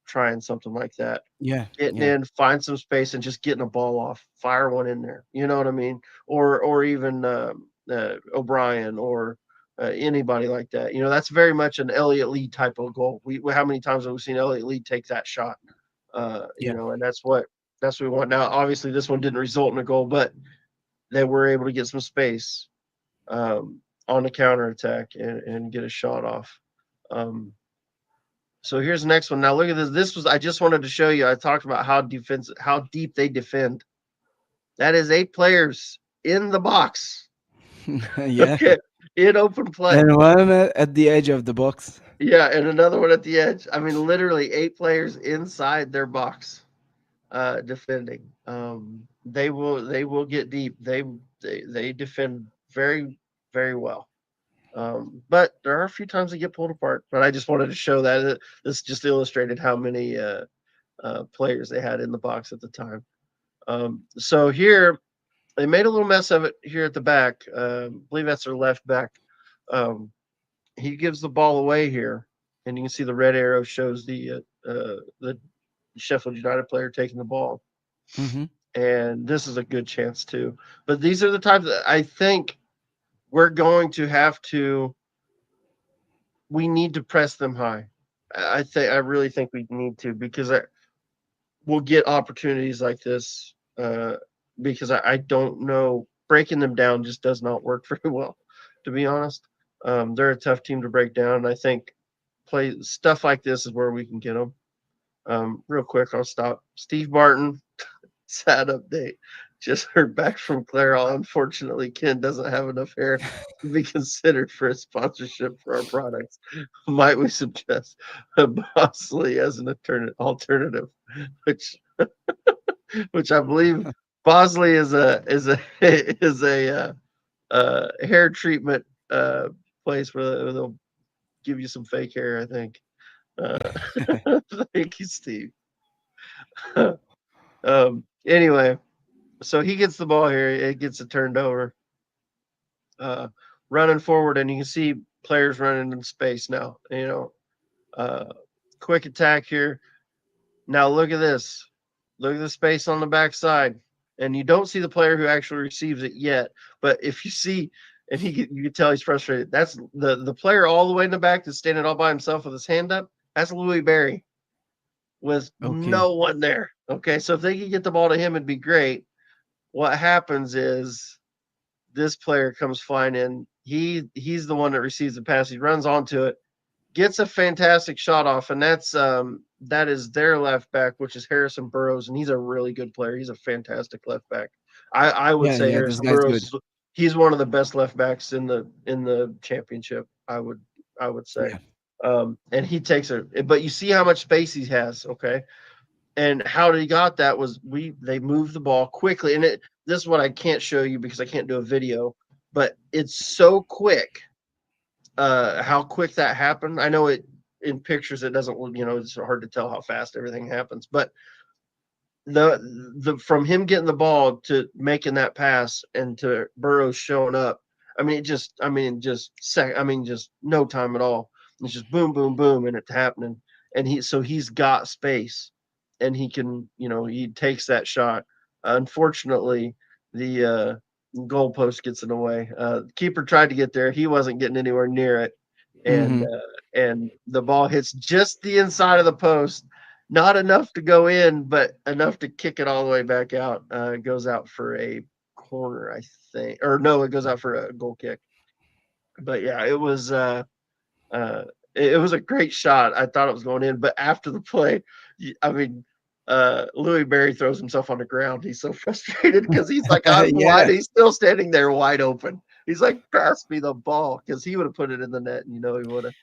trying something like that, Yeah. getting Yeah. in, find some space, and just getting a ball off, fire one in there. You know what I mean? Or even O'Brien or anybody like that. That's very much an Elliott Lee type of goal. How many times have we seen Elliott Lee take that shot? Yeah. And that's what we want. Now, obviously, this one didn't result in a goal, but they were able to get some space on the counter attack and get a shot off. Um, so here's the next one. Now look at this. I just wanted to show you. I talked about how deep they defend. That is 8 players in the box. Yeah. Okay, in open play. And one at the edge of the box. Yeah, and another one at the edge. I mean, literally 8 players inside their box, defending. They will get deep. They defend very very well. But there are a few times they get pulled apart. But I just wanted to show that this just illustrated how many players they had in the box at the time. So here they made a little mess of it here at the back. I believe that's their left back. Um, he gives the ball away here, and you can see the red arrow shows the Sheffield United player taking the ball. Hmm. And this is a good chance too. But these are the times that I think we're going to have to. We need to press them high. I really think we need to because we'll get opportunities like this because I don't know, breaking them down just does not work very well, to be honest. They're a tough team to break down, and I think play stuff like this is where we can get them. Real quick, I'll stop. Steve Barton, sad update. Just heard back from Clairol. Unfortunately, Ken doesn't have enough hair to be considered for a sponsorship for our products. Might we suggest a Bosley as an alternative, which which I believe Bosley is a hair treatment place where they'll give you some fake hair. I think. Thank you, Steve. Anyway, so he gets the ball here. It gets it turned over, uh, running forward, and you can see players running in space now. Uh, quick attack here. Now look at this. Look at the space on the backside, and you don't see the player who actually receives it yet. But if you see, and you can tell he's frustrated. That's the player all the way in the back that's standing all by himself with his hand up. That's Louis Barry with Okay. no one there. Okay, so if they could get the ball to him, it'd be great. What happens is this player comes flying in. He's the one that receives the pass. He runs onto it, gets a fantastic shot off, and that is their left back, which is Harrison Burrows, and he's a really good player. He's a fantastic left back. I would Yeah, say yeah, this Harrison guy's Burrows good. is he's one of the best left backs in the championship. I would say. Yeah. And he takes it, but you see how much space he has, okay? And how he got that was they moved the ball quickly, and this is what I can't show you because I can't do a video, but it's so quick. How quick that happened. I know it in pictures. It doesn't look. It's hard to tell how fast everything happens. But the from him getting the ball to making that pass and to Burrows showing up. I mean, just no time at all. It's just boom, boom, boom, and it's happening. And he's got space, and he can, he takes that shot. Unfortunately, the goalpost gets in the way. Keeper tried to get there. He wasn't getting anywhere near it, and Hmm. and the ball hits just the inside of the post, not enough to go in, but enough to kick it all the way back out. It goes out for a corner, I think, or no, it goes out for a goal kick. But yeah, uh, it was a great shot. I thought it was going in, but after the play, I mean, Louis Barry throws himself on the ground. He's so frustrated because he's like, I'm wide. Yeah. He's still standing there wide open. He's like, pass me the ball because he would have put it in the net, and he would have.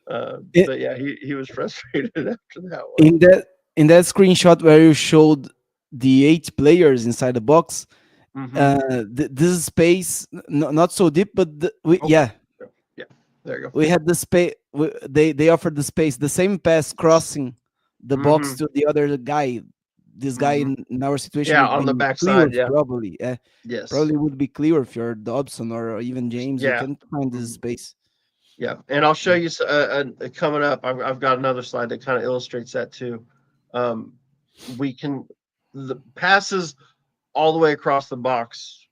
I- But yeah, he was frustrated after that one. In that screenshot where you showed the 8 players inside the box, Mm-hmm. this space not so deep, but Okay. yeah, Yeah. There you go. we had the space. They offered the space, the same pass crossing the box Mm-hmm. to the other guy. This guy Mm-hmm. in our situation Yeah, would on be the clear backside. Yeah. probably. Yes. Probably would be clear if you're Dobson or even James. You Yeah. can find this Mhm. space. Yeah. And I'll show you coming up. I've got another slide that kind of illustrates that too. Um, we can the passes all the way across the box.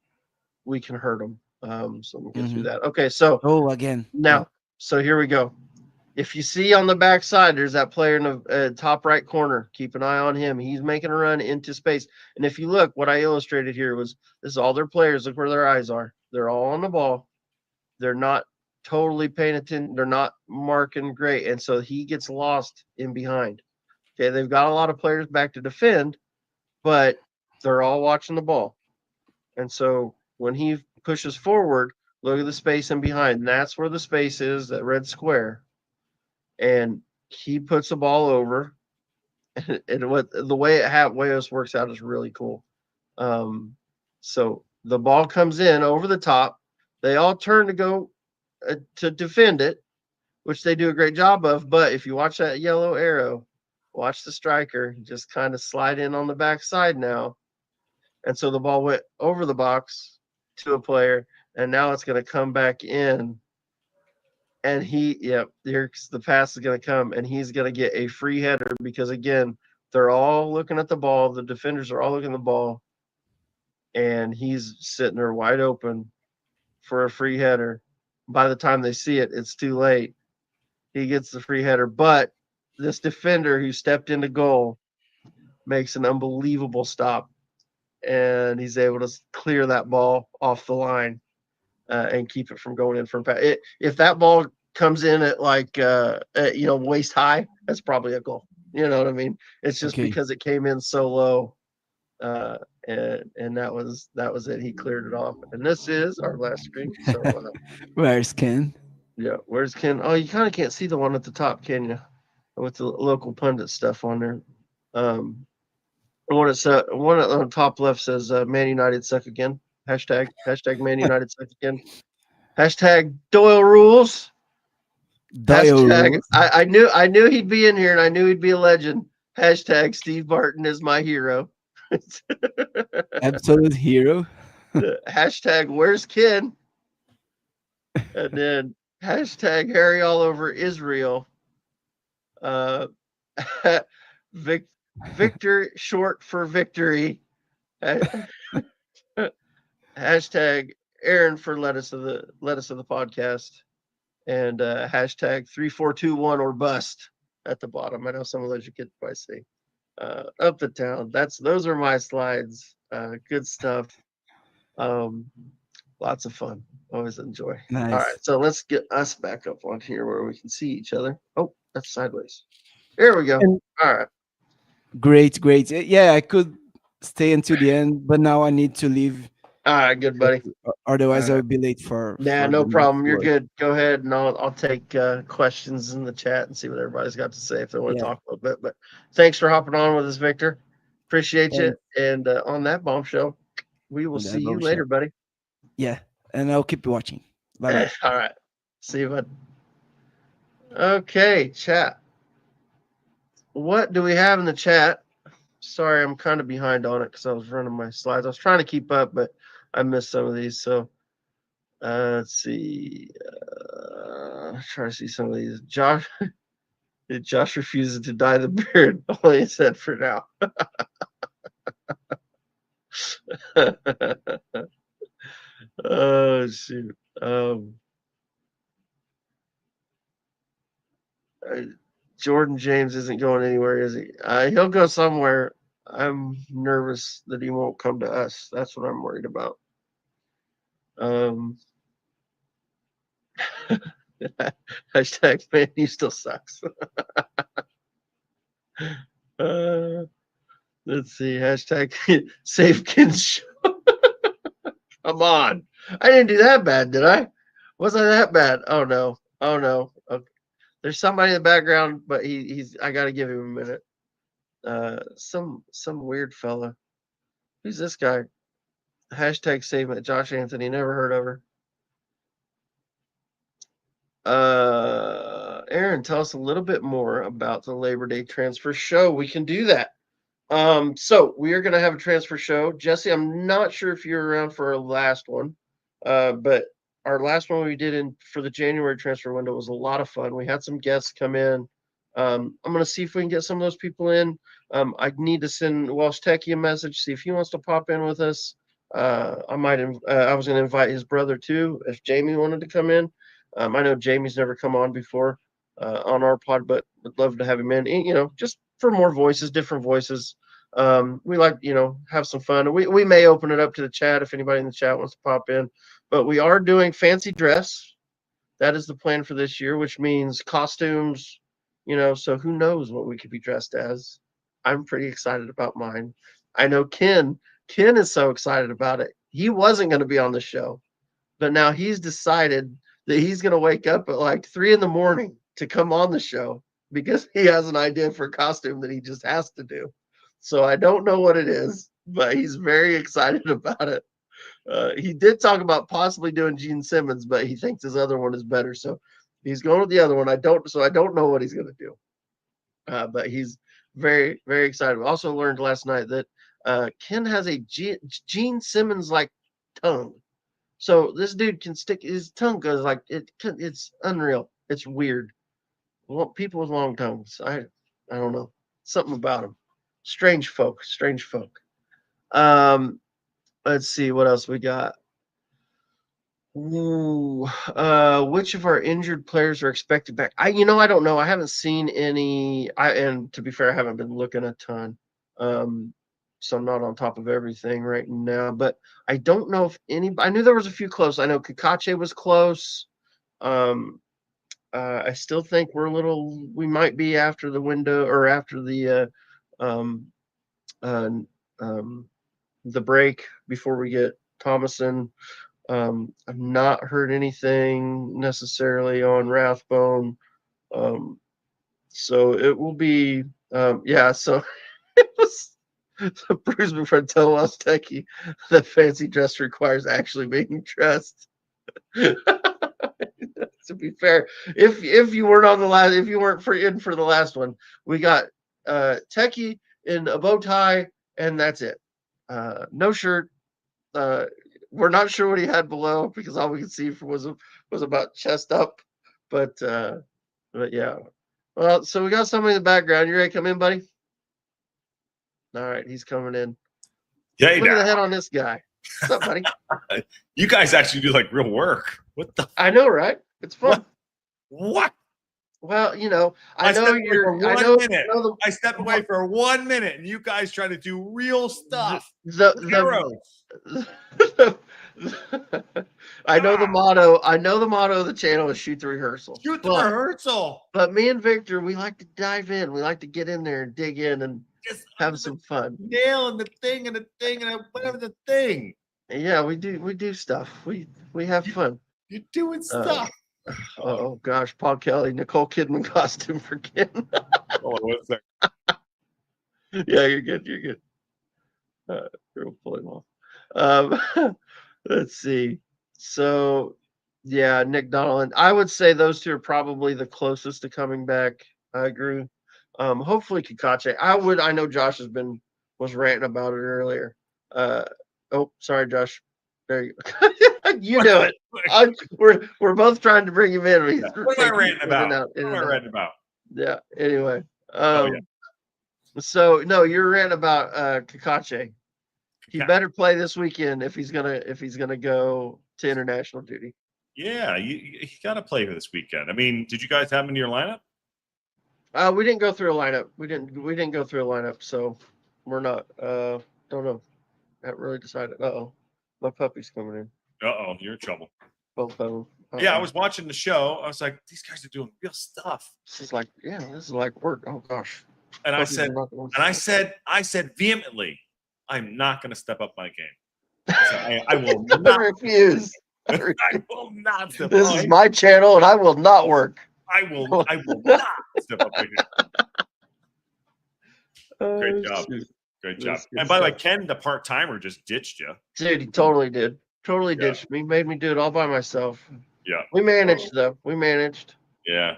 We can hurt them. So we'll get through Hmm. that. Okay. So Oh, again. Yeah. now, so here we go. If you see on the backside, there's that player in the top right corner. Keep an eye on him. He's making a run into space. And if you look, what I illustrated here was this is all their players. Look where their eyes are. They're all on the ball. They're not totally paying attention. They're not marking great. And so he gets lost in behind. Okay. They've got a lot of players back to defend, but they're all watching the ball. And so when he pushes forward, look at the space in behind. And that's where the space is, that red square. And he puts the ball over. And what the way way this works out is really cool. Um, so the ball comes in over the top. They all turn to go to defend it, which they do a great job of. But if you watch that yellow arrow, watch the striker just kind of slide in on the backside now. And so the ball went over the box to a player, and now it's going to come back in. And here's the pass is going to come, and he's going to get a free header because, again, they're all looking at the ball. The defenders are all looking at the ball, and he's sitting there wide open for a free header. By the time they see it, it's too late. He gets the free header, but this defender who stepped into goal makes an unbelievable stop, and he's able to clear that ball off the line and keep it from going in from if that ball comes in at waist high, that's probably a goal. You know what I mean? It's just Okay. because it came in so low, uh, and that was it. He cleared it off, and this is our last screen. So Where's Ken? yeah, where's Ken? Oh, you kind of can't see the one at the top, can you? With the local pundit stuff on there. Um, one on the top left says Man United suck again. Hashtag Man United suck again. Hashtag Doyle rules. Doyle Hashtag rules. I knew he'd be in here and I knew he'd be a legend. Hashtag Steve Barton is my hero. Absolute hero. Hashtag where's Ken? And then hashtag Harry all over Israel. Uh, Vic, Victor short for victory. Hashtag Aaron for lettuce of the podcast, and hashtag 3421 or bust at the bottom. I know some of those you could probably see. Up the town. Those are my slides. Good stuff. Um, Lots of fun. Always enjoy. All right, Nice. so let's get us back up on here where we can see each other. Oh, that's sideways. There we go. And All right. great, great. Yeah, I could stay until the end, but now I need to leave. All right, good buddy. All Otherwise, I right. will be late for Nah, the no next problem. You're work. good. Go ahead, and I'll take questions in the chat and see what everybody's got to say if they want to Yeah, talk a little bit. But thanks for hopping on with us, Victor. Appreciate you. thanks. And on that bombshell, we will On see that you later, bombshell. buddy. Yeah, and I'll keep watching. Bye bye. All right. See you, bud. Okay, chat. What do we have in the chat? Sorry, I'm kind of behind on it because I was running my slides. I was trying to keep up, but I missed some of these. So let's see. Try to see some of these. Josh refuses to dye the beard. Only said for now. Oh shoot. Uh, Jordan James isn't going anywhere, is he? He'll go somewhere. I'm nervous that he won't come to us. That's what I'm worried about. Um, hashtag man, he still sucks. Uh, let's see. Hashtag save kids show. Come on. I didn't do that bad, did I? Was I that bad? Oh no. Oh no. Okay. There's somebody in the background, but he's I gotta give him a minute. Some weird fella. Who's this guy? Hashtag save it. Josh Anthony. Never heard of her. Aaron, tell us a little bit more about the Labor Day transfer show. We can do that. So we are going to have a transfer show. Jesse, I'm not sure if you're around for our last one, but our last one we did in for the January transfer window was a lot of fun. We had some guests come in. I'm going to see if we can get some of those people in. I need to send Welsh Techie a message, see if he wants to pop in with us. I might. I was going to invite his brother too, if Jamie wanted to come in. I know Jamie's never come on before on our pod, but would love to have him in. You know, just for more voices, different voices. We like, have some fun. We may open it up to the chat if anybody in the chat wants to pop in, but we are doing fancy dress. That is the plan for this year, which means costumes, so who knows what we could be dressed as. I'm pretty excited about mine. I know Ken is so excited about it. He wasn't going to be on the show, but now he's decided that he's going to wake up at like 3 a.m. to come on the show because he has an idea for a costume that he just has to do. So I don't know what it is, but he's very excited about it. He did talk about possibly doing Gene Simmons, but he thinks his other one is better. So he's going with the other one. I don't know what he's going to do. But he's very, very excited. We also learned last night that Ken has a Gene Simmons like tongue. So this dude can stick his tongue goes like it's unreal. It's weird. Well, people with long tongues. I don't know. Something about them. Strange folk. Strange folk. Um, let's see what else we got. Ooh, which of our injured players are expected back? I don't know. I haven't seen any. And to be fair, I haven't been looking a ton. Um, so I'm not on top of everything right now. But I don't know if any. I knew there was a few close. I know Kakache was close. Um, I still think we're a little. We might be after the window or after the uh, um, the break before we get Thomason. I've not heard anything necessarily on Rathbone. Um, so it will be, yeah. So it was. So Bruce before telling us Techie that fancy dress requires actually being dressed. To be fair, if you weren't on the last, if you weren't for the last one, we got Techie in a bow tie, and that's it. No shirt. Uh, we're not sure what he had below because all we could see was about chest up. But yeah. Well, so we got somebody in the background. You ready to come in, buddy? All right, he's coming in. Hey, Look at now. the head on this guy. What's up, buddy? You guys actually do like real work. What the? I know, right? It's fun. What? Well, I know you're. I step away for 1 minute, and you guys try to do real stuff. I know the motto. I know the motto of the channel is shoot the rehearsal. Shoot the rehearsal. But me and Victor, we like to dive in. We like to get in there and dig in and just have some fun. Nail and the thing and whatever the thing. Yeah, we do stuff. We have fun. You're doing stuff. Oh gosh, Paul Kelly, Nicole Kidman costume for Ken. Hold on 1 second. Yeah, you're good. You're good. We'll pull him off. Let's see. So, yeah, Nick Donald. I would say those two are probably the closest to coming back. I agree. Hopefully Kikache. I know Josh was ranting about it earlier. Oh, sorry, Josh. There you go. You do it. We're both trying to bring him in. What am I ranting about? What am I ranting about? Yeah. Anyway. So no, you're ranting about Kikache. He better play this weekend if he's gonna go to international duty. Yeah, you got to play this weekend. I mean, did you guys have him in your lineup? We didn't go through a lineup. We didn't go through a lineup, so we're not. Don't know. Haven't really decided. My puppy's coming in. You're in trouble. Both of them. Yeah, I was watching the show. I was like, these guys are doing real stuff. This is like work. Oh gosh. And I said vehemently, I'm not going to step up my game. I will not refuse. I will not step up. This is my channel, and I will not work. I will not step up my game. Great job. Great job. And by the way, Ken, the part-timer, just ditched you. Dude, he totally did. Totally ditched me. Made me do it all by myself. Yeah. We managed, though. We managed. Yeah.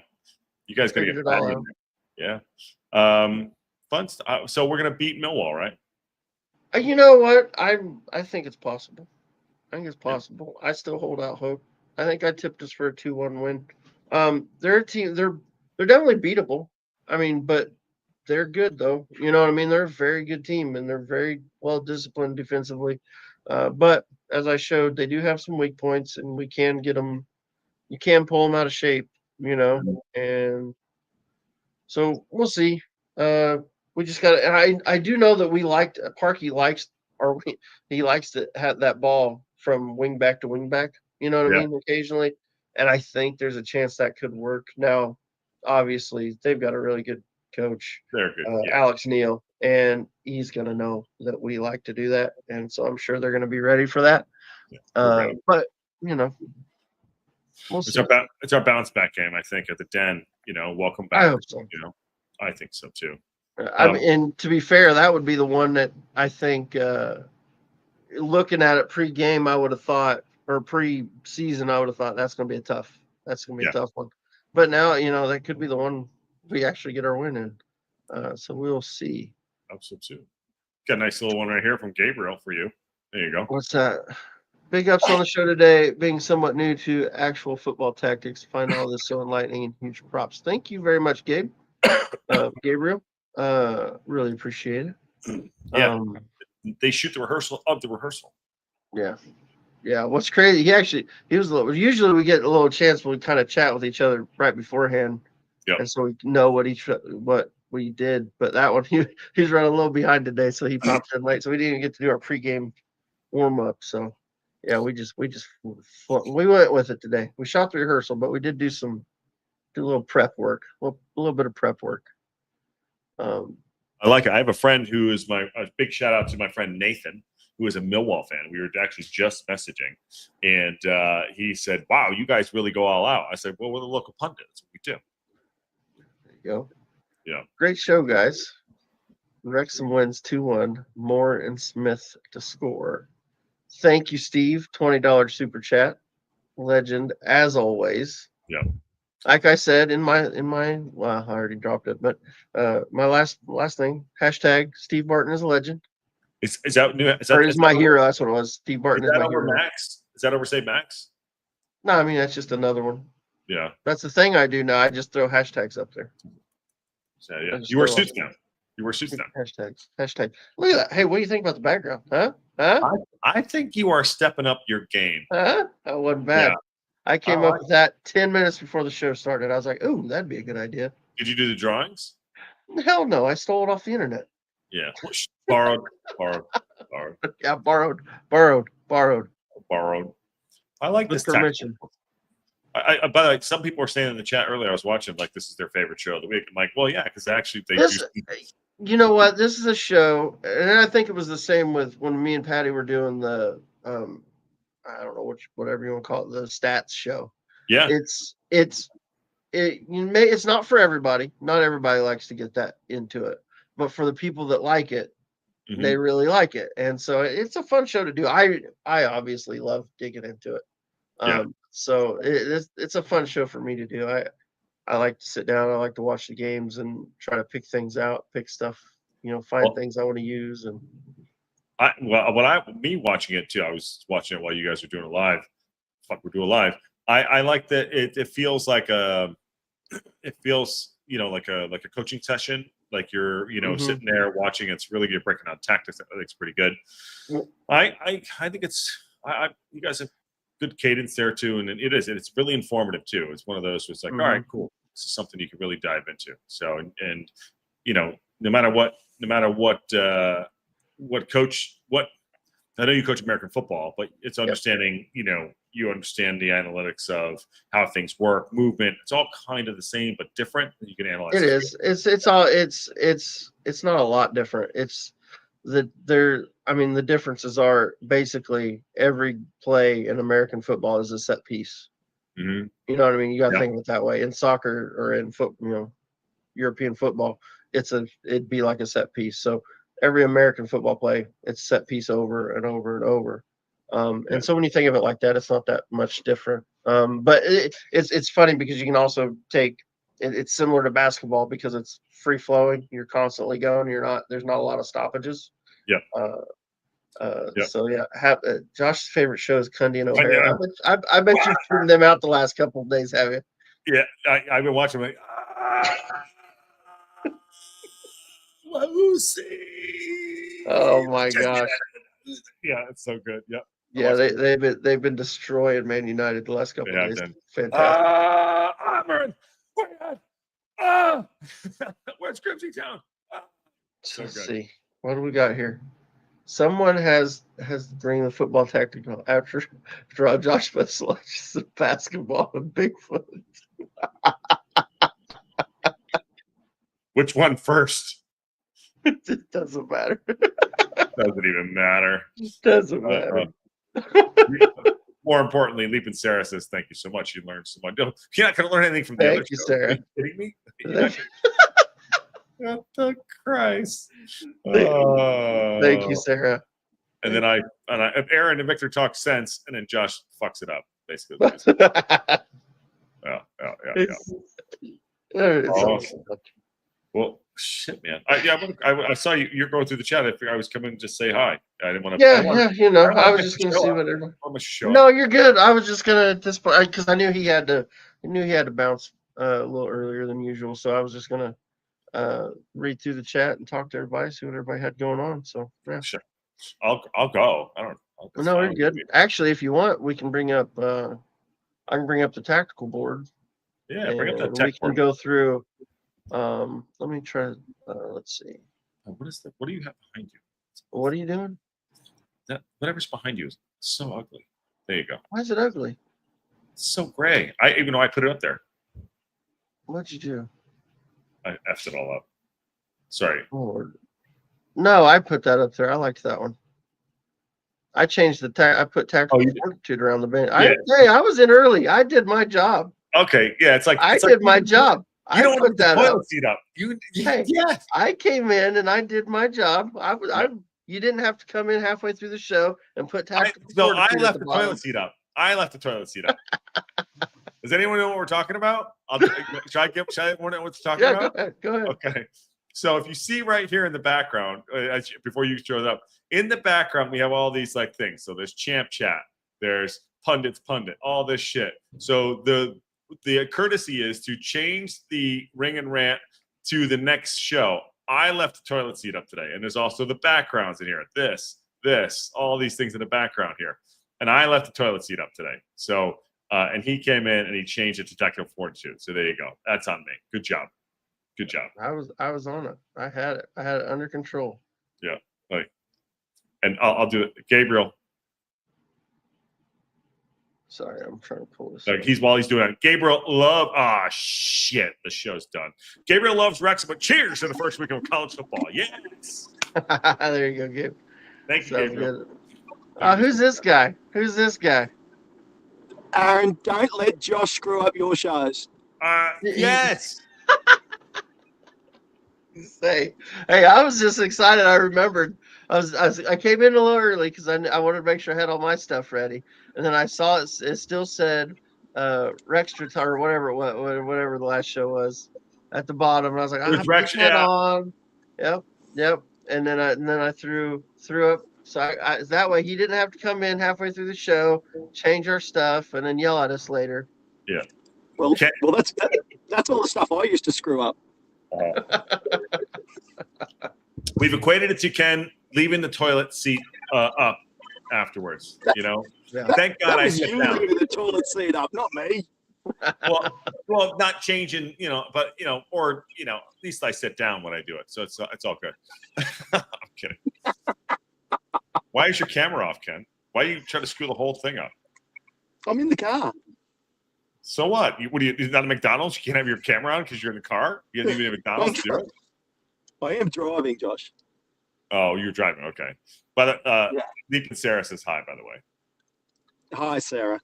You guys got to get back in there. Yeah. Fun stuff. So we're going to beat Millwall, right? You know what? I think it's possible. I think it's possible. I still hold out hope. I think I tipped us for a 2-1 win. They're a team. They're definitely beatable. I mean, but they're good though. You know what I mean? They're a very good team and they're very well disciplined defensively. But as I showed, they do have some weak points, and we can get them. You can pull them out of shape, and so we'll see. We just got. I do know that we liked Parky likes, or he likes to have that ball from wing back to wing back. You know what I mean? Occasionally, and I think there's a chance that could work. Now, obviously, they've got a really good coach. They're good. Alex Neal, and he's going to know that we like to do that, and so I'm sure they're going to be ready for that. But we'll see. It's our bounce back game, I think, at the Den. Welcome back. I hope so. I think so too. I mean, and to be fair, that would be the one that I think, looking at it pre-game, I would have thought, or pre-season, I would have thought that's going to be a tough one. But now, that could be the one we actually get our win in. So we'll see. Hope so too. Got a nice little one right here from Gabriel for you. There you go. What's that? Big ups on the show today. Being somewhat new to actual football tactics, find all this so enlightening and huge props. Thank you very much, Gabriel. Really appreciate it. Yeah. They shoot the rehearsal of the rehearsal. Yeah. Yeah. What's crazy? He was usually we get a little chance when we kind of chat with each other right beforehand. Yep. And so we know what we did. But that one, he's running a little behind today, so he popped in late. So we didn't even get to do our pregame warm up. So yeah, we went with it today. We shot the rehearsal, but we did do a little prep work, a little bit of prep work. I like it. I have a friend who is a big shout out to my friend Nathan, who is a Millwall fan. We were actually just messaging, and he said, "Wow, you guys really go all out." I said, "Well, we're the local pundit. That's what we do." There you go. Yeah. Great show, guys. Wrexham wins 2-1. Moore and Smith to score. Thank you, Steve. $20 super chat. Legend as always. Yeah. Like I said in my well, I already dropped it, but my last thing, hashtag Steve Barton is a legend. Is that new? Or is my hero? That's what it was. Steve Barton is my over hero. Max? Is that over St. Max? No, I mean that's just another one. Yeah. That's the thing I do now. I just throw hashtags up there. So yeah, you wear suits now. You wear suits now. Hashtags. Hashtag. Look at that. Hey, what do you think about the background? Huh? I think you are stepping up your game. Huh? That wasn't bad. Yeah. I came up with that 10 minutes before the show started. I was like, "Ooh, that'd be a good idea." Did you do the drawings? Hell no, I stole it off the internet. Yeah. Borrowed. Yeah, borrowed. I like With this permission. By the way, some people were saying in the chat earlier, I was watching, like, this is their favorite show of the week. I'm like, well, yeah, because actually they This, do. you know what? This is a show, and I think it was the same with when me and Patty were doing the, I don't know whatever you want to call it, the stats show. Yeah. It's not for everybody. Not everybody likes to get that into it, but for the people that like it, they really like it, and so it's a fun show to do. I obviously love digging into it. So it's a fun show for me to do. I like to sit down. I like to watch the games and try to pick things out, pick stuff, find things I want to use. And me watching it too, I was watching it while you guys were doing it live. We're doing live. I like that it feels like like a coaching session. Like you're, sitting there watching. It's really good, breaking down tactics. I think it's pretty good. I think you guys have good cadence there too, and it's really informative too. It's one of those where it's like, all right, cool. This is something you can really dive into. So and no matter what coach, I know you coach American football, but it's understanding, you understand the analytics of how things work, movement. It's all kind of the same, but different. You can analyze it. It's not a lot different. It's the differences are basically every play in American football is a set piece. Mm-hmm. You know what I mean? You got to think of it that way. In soccer or in European football, it'd be like a set piece. So every American football play, it's set piece over and over and over. And so when you think of it like that, it's not that much different. But it's funny because you can also take it's similar to basketball because it's free flowing. You're constantly going. There's not a lot of stoppages. Yeah. So Josh's favorite show is Cundy and O'Hara. I bet you've tuned them out the last couple of days, have you? Yeah, I've been watching. Like, Lucy. Oh my gosh. Yeah, it's so good. Yep. Yeah, they've been destroying Man United the last couple of days. Been. Fantastic. Where's Grimsby Town? So Let's good. see. What do we got here? Someone has bring the football tactical after draw Josh selects the basketball and Bigfoot. Which one first? It doesn't matter. Doesn't even matter. It doesn't matter. More importantly, Leap and Sarah says, "Thank you so much. You learned so much. You're not going to learn anything from the other show. Sarah. Are you kidding me? What the Christ? Thank you, Sarah. And then Aaron and Victor talk sense, and then Josh fucks it up, basically. Well, shit, man. I saw you. You're going through the chat. I figured I was coming to just say hi. I didn't want to. I was just going to see what everyone. No, you're good. I was just going to at this point because I knew he had to bounce a little earlier than usual, so I was just going to read through the chat and talk to everybody, see what everybody had going on. So yeah, sure. I'll go. I don't. No, you're good. Actually, if you want, we can bring up. I can bring up the tactical board. Yeah, bring up that tech we can go through. Let me try. Let's see. What do you have behind you? What are you doing? That whatever's behind you is so ugly. There you go. Why is it ugly? It's so gray. Even though I put it up there. What'd you do? I effed it all up. Sorry. Lord. No, I put that up there. I liked that one. I changed I put tactical fortitude around the bench. Yeah. I was in early. I did my job. Okay, yeah, it's like I did my job. You don't I want to put put the that toilet up. seat up. Hey, Yes. I came in and I did my job. You didn't have to come in halfway through the show and put tactical fortitude I left at the bottom. toilet seat up. I left the toilet seat up. Does anyone know what we're talking about? Should I know what we're talking about? Go ahead. Okay. So if you see right here in the background, before you show it up, in the background we have all these like things. So there's champ chat, there's pundit, all this shit. So the courtesy is to change the ring and rant to the next show. I left the toilet seat up today, and there's also the backgrounds in here. This, all these things in the background here, and I left the toilet seat up today. So. And he came in and he changed it to Tactical Fortitude. So there you go. That's on me. Good job. I was on it. I had it under control. Yeah. And I'll do it. Gabriel. Sorry, I'm trying to pull this. While he's doing it. Gabriel shit. The show's done. Gabriel loves Wrexham, but cheers to the first week of college football. Yes. There you go, Gabe. Thank you, Gabriel. Who's this guy? Aaron, don't let Josh screw up your shows. Yes. Hey, I was just excited. I remembered I came in a little early because I wanted to make sure I had all my stuff ready, and then I saw it still said Rextra or whatever the last show was at the bottom, and I was like, I put that on. Yep. And then I threw up. So that way he didn't have to come in halfway through the show, change our stuff, and then yell at us later. Yeah. Well, that's all the stuff I used to screw up. We've equated it to Ken leaving the toilet seat up afterwards. Yeah. Thank God I sat down. Leaving the toilet seat up, not me. Well, not changing, but or at least I sit down when I do it, so it's all good. I'm kidding. Why is your camera off, Ken? Why are you trying to screw the whole thing up? I'm in the car. So what? You're not at McDonald's? You can't have your camera on because you're in the car? You didn't even have McDonald's to do it? I am driving, Josh. Oh, you're driving. Okay. But Deep and Sarah says hi, by the way. Hi, Sarah.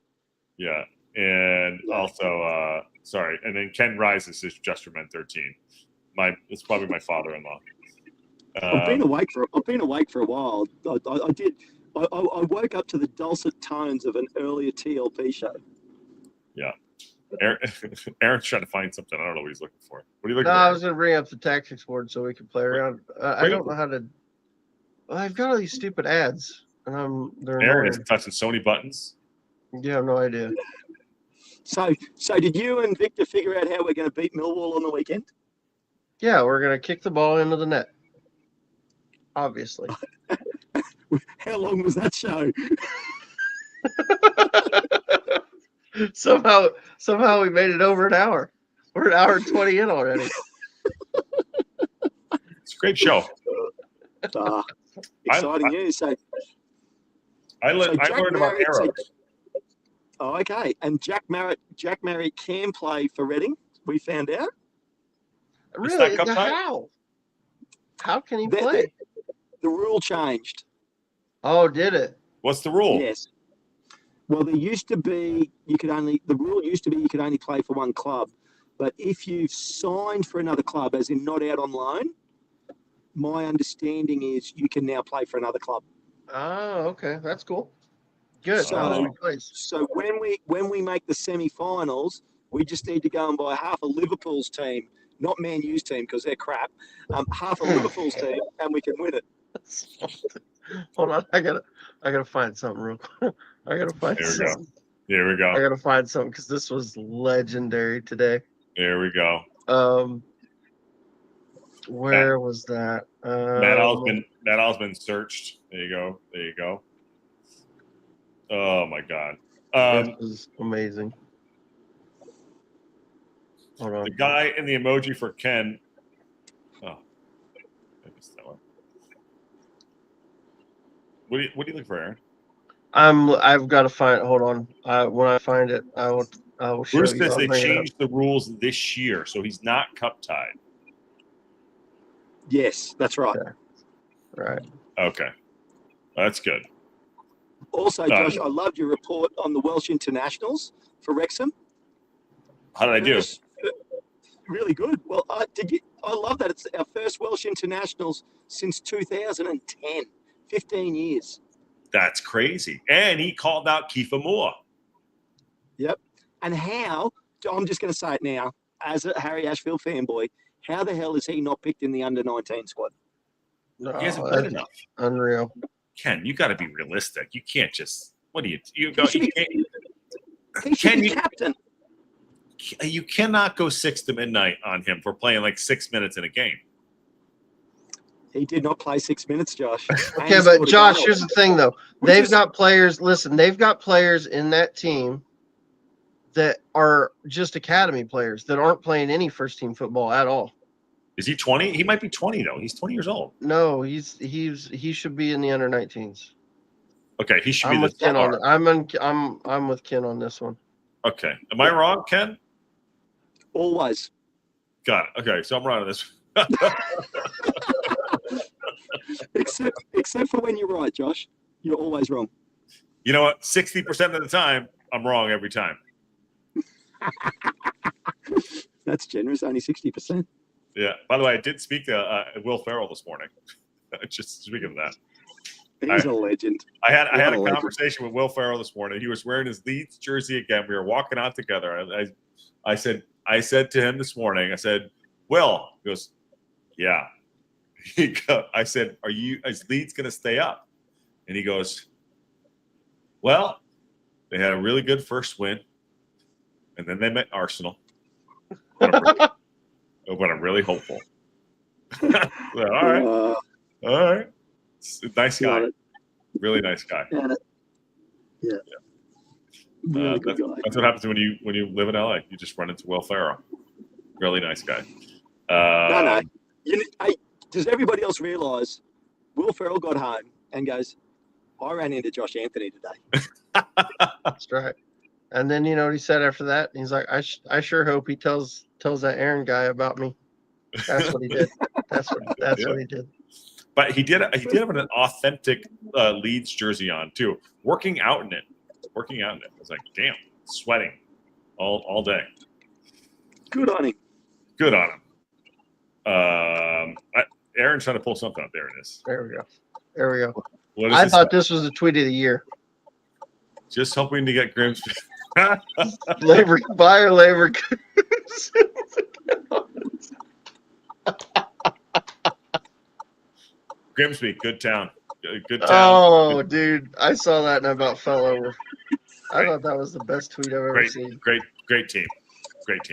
Yeah. And also, sorry. And then Ken Rises is just for men 13. It's probably my father-in-law. I've been awake for a while. I woke up to the dulcet tones of an earlier TLP show. Yeah. Aaron's trying to find something. I don't know what he's looking for. What are you looking for? I was going to bring up the tactics board so we can play around. I don't know how to. Well, I've got all these stupid ads, and they're Aaron annoying. is touching Sony buttons. You have no idea. So did you and Victor figure out how we're going to beat Millwall on the weekend? Yeah, we're going to kick the ball into the net. Obviously. How long was that show? Somehow we made it over an hour. We're an hour and 20 in already. It's a great show. Exciting news. So I learned about arrows. Okay. And Jack Marriott can play for Reading, we found out. Really? How? How can he play? The rule changed. Oh, did it? What's the rule? Yes. Well, the rule used to be you could only play for one club. But if you've signed for another club, as in not out on loan, my understanding is you can now play for another club. Oh, okay. That's cool. Good. So when we make the semi-finals, we just need to go and buy half of Liverpool's team, not Man U's team because they're crap, half of Liverpool's team, and we can win it. Hold on, I gotta find something real quick. Here we go. I gotta find something because this was legendary today. Here we go. Where was that? Matt Osman searched. There you go. Oh my God. This is amazing. Hold on. The guy in the emoji for Ken. Oh, I missed that one. What do you look for, Aaron? I've got to find. Hold on. When I find it, I will show Bruce you. says they changed the rules this year, so he's not cup tied. Yes, that's right. Okay. Right. Okay, that's good. Also, Josh, I loved your report on the Welsh internationals for Wrexham. How did I do? Really good. Well, I love that. It's our first Welsh internationals since 2010. 15 years. That's crazy. And he called out Kiefer Moore. Yep. And how, I'm just going to say it now, as a Harry Ashfield fanboy, how the hell is he not picked in the under-19 squad? No, He hasn't played enough. Unreal. Ken, you got to be realistic. You can't just. What do you go? He should be captain. You cannot go 6 to midnight on him for playing like 6 minutes in a game. He did not play 6 minutes, Josh. Okay, but Josh, here's the thing, though. They've got players. Listen, they've got players in that team that are just academy players that aren't playing any first-team football at all. Is he 20? He might be 20 though. He's 20 years old. No, he should be in the under-19s. Okay, he should I'm be with Ken on. I'm with Ken on this one. Okay, am I wrong, Ken? Always. Got it. Okay, so I'm right on this. Except for when you're right, Josh. You're always wrong. You know what? 60% of the time, I'm wrong every time. That's generous. Only 60%. Yeah. By the way, I did speak to Will Ferrell this morning. Just speaking of that. He's a legend. I had a conversation with Will Ferrell this morning. He was wearing his Leeds jersey again. We were walking out together. I said to him this morning, I said, Will, he goes, yeah. I said, is Leeds going to stay up? And he goes, well, they had a really good first win. And then they met Arsenal. But I'm really hopeful. All right. All right. Nice guy. Really nice guy. Yeah. Really good guy. That's what happens when you live in LA. You just run into Will Ferrell. Really nice guy. No. Does everybody else realise Will Ferrell got home and goes, I ran into Josh Anthony today. That's right. And then you know what he said after that? He's like, I sure hope he tells that Aaron guy about me. That's what he did. That's what he did. But he did have an authentic Leeds jersey on too. Working out in it. I was like, damn, sweating all day. Good on him. Aaron's trying to pull something up. There it is. There we go. I thought this was the tweet of the year. Just hoping to get Grimsby. Labor. Grimsby, good town. Good town. Oh, dude. I saw that and I about fell over. I thought that was the best tweet I've ever seen. Great team. Great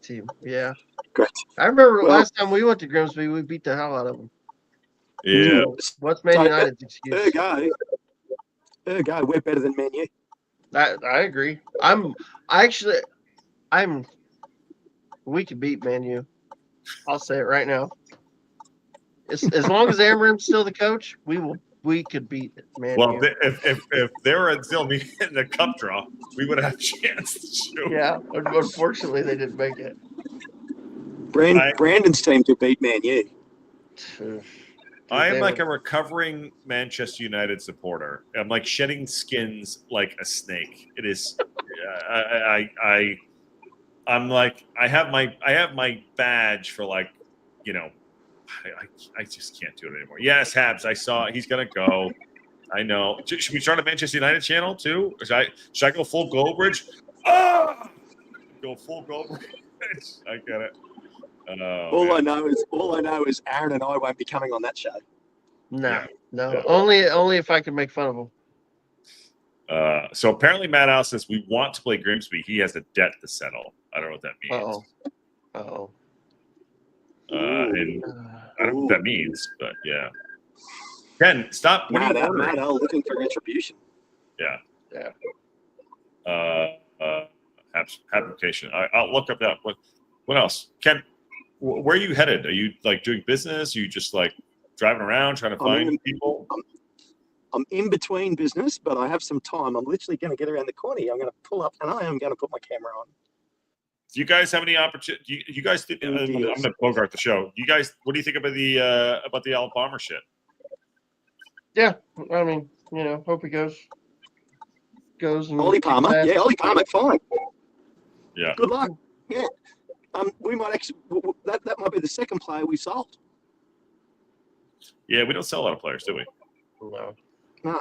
team. Yeah. Great. I remember last time we went to Grimsby, we beat the hell out of them. Yeah. What's Man United's excuse? There you go. We're better than Man U. I agree. We could beat Man U. I'll say it right now. As long as Amram's still the coach, we could beat Man U. Well, if they were until me in the cup draw, we would have a chance to shoot. Yeah, unfortunately they didn't make it. Brandon's team to beat Man U. I am like a recovering Manchester United supporter. I'm like shedding skins like a snake. It is. I'm like I have my badge for like, you know. I just can't do it anymore. Yes, Habs. I saw he's gonna go. I know. Should we start a Manchester United channel too? Should I go full Goldbridge? Oh! Go full Goldbridge. I get it. All I know is Aaron and I won't be coming on that show. No. Yeah. Only if I can make fun of him. So apparently Matt Al says we want to play Grimsby. He has a debt to settle. I don't know what that means. Uh-oh. And I don't know what that means, but yeah. Ken, stop. Matt Al looking for retribution. Yeah. Application. I'll look up that. What else? Ken, where are you headed? Are you like doing business? Are you just like driving around trying to find people? I'm in between business, but I have some time. I'm literally going to get around the corner. I'm going to pull up and I am going to put my camera on. Do you guys have any opportunity? You guys did. I'm going to bogart the show. You guys, what do you think about the Al Bomber shit? Yeah, I mean, hope he goes and Ollie kicks Palmer. ass. Yeah, Ollie Palmer, fine. Yeah. Good luck. Yeah. We might actually, that might be the second player we sold. Yeah, we don't sell a lot of players, do we? No. No.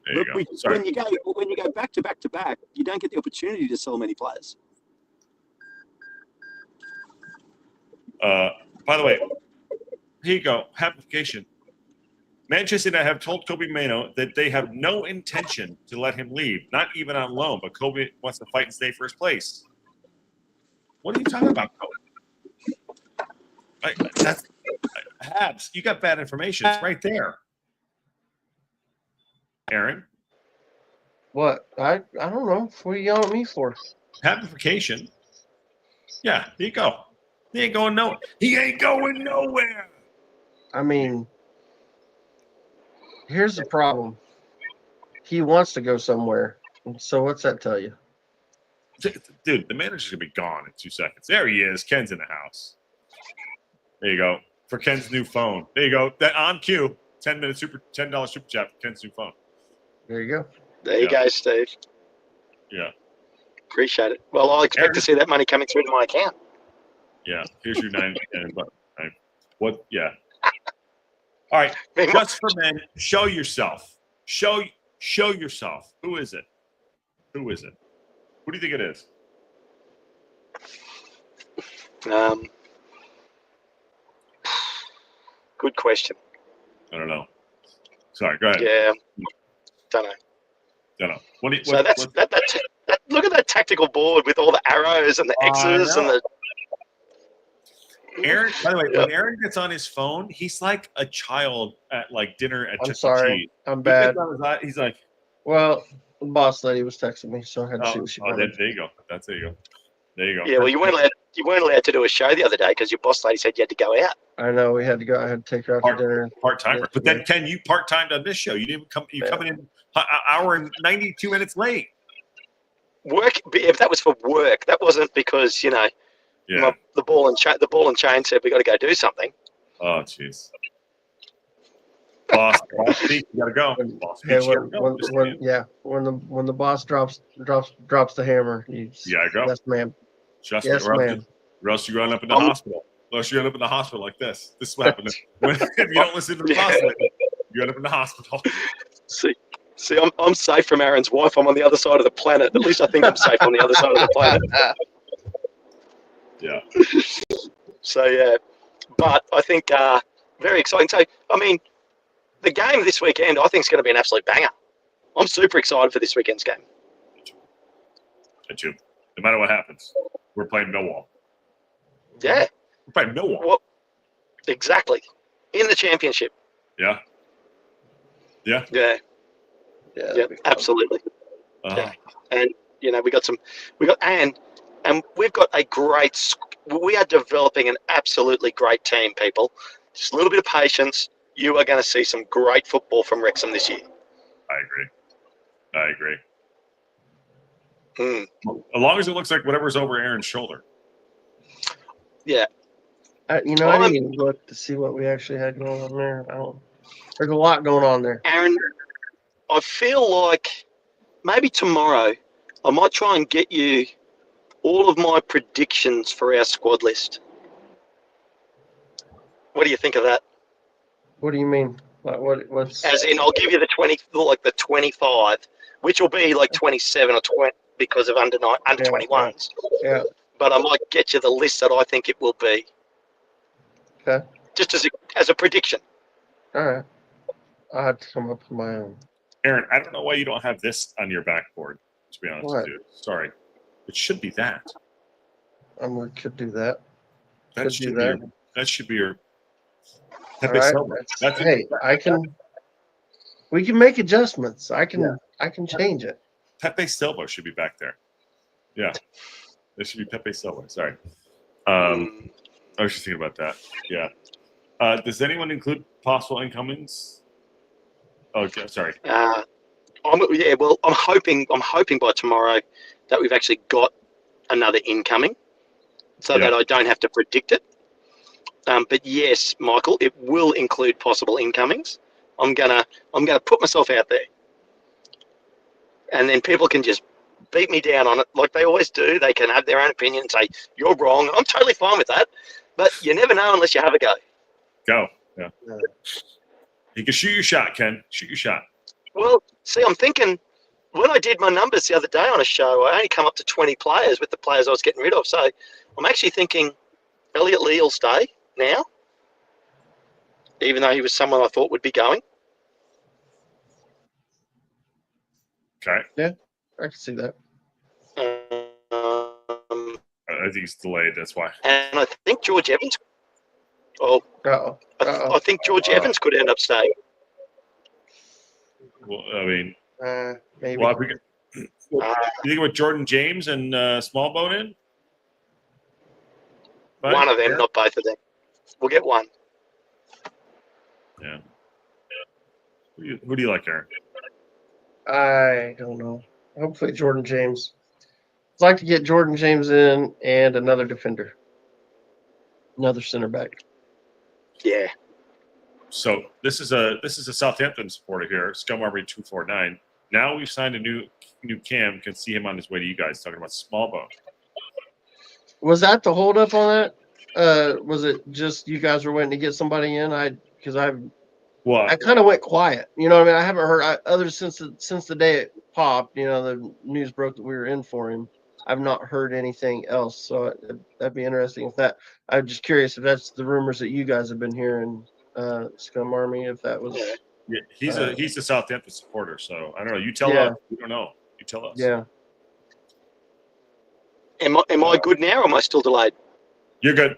There you Look, go. Sorry. when you go back to back to back, you don't get the opportunity to sell many players. By the way, here you go. Application. Manchester United have told Kobe Mano that they have no intention to let him leave, not even on loan. But Kobe wants to fight and stay first place. What are you talking about, Kobe? Habs, you got bad information. It's right there. Aaron? What? I don't know. What are you yelling at me for? Habification. Yeah, there you go. He ain't going nowhere. He ain't going nowhere. I mean, here's the problem. He wants to go somewhere. So what's that tell you? Dude, the manager's going to be gone in 2 seconds. There he is. Ken's in the house. There you go. For Ken's new phone. There you go. That on cue. $10 super chat for Ken's new phone. There you go. There you go, Steve. Yeah. Appreciate it. Well, I'll expect to see that money coming through to my account. Yeah. Here's your 9 bucks. What? Yeah. All right. Just for men, show yourself. Show yourself. Who is it? Who is it? Who do you think it is? Good question. I don't know. Sorry, go ahead. Yeah. Don't know. Look at that tactical board with all the arrows and the X's and the. Aaron, by the way, when Aaron gets on his phone, he's like a child at like dinner at Chuck E. Sorry. I'm He bad. gets on his eye, he's like, Well, the boss lady was texting me, so I had to see what she wanted. there you go. There you go. There you go. Yeah, well, you weren't allowed to do a show the other day because your boss lady said you had to go out. I know we had to go. I had to take her out to dinner. Part-timer. But then, Ken, you part-timed on this show. You didn't come. You coming in an hour and 92 minutes late. Work. If that was for work, that wasn't because the ball and chain said we got to go do something. Oh, jeez. Boss Pete, you gotta go. Boss Pete, when the boss drops the hammer, you gotta go. Yes, ma'am. Just yes, ma'am. Or else you're going up in the hospital. Or else you're going up in the hospital like this. This is what happens. If you don't listen to the boss lady, you're going up in the hospital. See, I'm safe from Aaron's wife. I'm on the other side of the planet. At least I think I'm safe on the other side of the planet. Yeah. So yeah, but I think very exciting. So I mean, the game this weekend I think is going to be an absolute banger. I'm super excited for this weekend's game. No matter what happens, we're playing Millwall. Yeah. We're playing Millwall. Well, exactly. In the championship. Yeah. Yeah. Yeah. Yeah. Absolutely. Yeah. And we've got we are developing an absolutely great team, people. Just a little bit of patience. You are going to see some great football from Wrexham this year. I agree. Mm. As long as it looks like whatever's over Aaron's shoulder. Yeah. I didn't even look to see what we actually had going on there. There's a lot going on there. Aaron, I feel like maybe tomorrow I might try and get you all of my predictions for our squad list. What do you think of that? What do you mean? What's? As in, I'll give you the 25, which will be like 27 or 20 because of under 21s. Yeah. But I might get you the list that I think it will be. Okay. Just as a prediction. All right. I have to come up with my own. Aaron, I don't know why you don't have this on your backboard, to be honest with you. Sorry. It should be that. We could do that. That should be your Pepe Silva. We can make adjustments. I can change it. Pepe Silva should be back there. Yeah. There should be Pepe Silva. Sorry. I was just thinking about that. Yeah. Does anyone include possible incomings? Oh, sorry. I'm hoping by tomorrow that we've actually got another incoming, so that I don't have to predict it. But yes, Michael, it will include possible incomings. I'm gonna put myself out there, and then people can just beat me down on it like they always do. They can have their own opinion and say you're wrong. I'm totally fine with that, but you never know unless you have a go. Go. Yeah. You can shoot your shot, Ken. Shoot your shot. Well, see, I'm thinking when I did my numbers the other day on a show, I only come up to 20 players with the players I was getting rid of. So I'm actually thinking Elliot Lee will stay now, even though he was someone I thought would be going. Okay. Yeah, I can see that. I think he's delayed. That's why. And I think George Evans. Oh, I think George Evans could end up staying. Well, I mean, maybe. well, you think with Jordan James and Smallbone in? Fine. One of them, not both of them. We'll get one. Yeah. Who do you like, Aaron? I don't know. Hopefully Jordan James. I'd like to get Jordan James in and another defender. Another center back. Yeah. So this is a Southampton supporter here, Scum Army 249. Now we've signed a new cam. Can see him on his way to you guys talking about Smallbone. Was that the holdup on that? Was it just you guys were waiting to get somebody in? I kind of went quiet. You know what I mean? I haven't heard other since the day it popped. You know, the news broke that we were in for him. I've not heard anything else. So that'd be interesting if that. I'm just curious if that's the rumors that you guys have been hearing. Scum Army, if that was. Yeah, he's a Southampton supporter. So I don't know. You tell us. We don't know. You tell us. Yeah. Am I good now, or am I still delayed? You're good.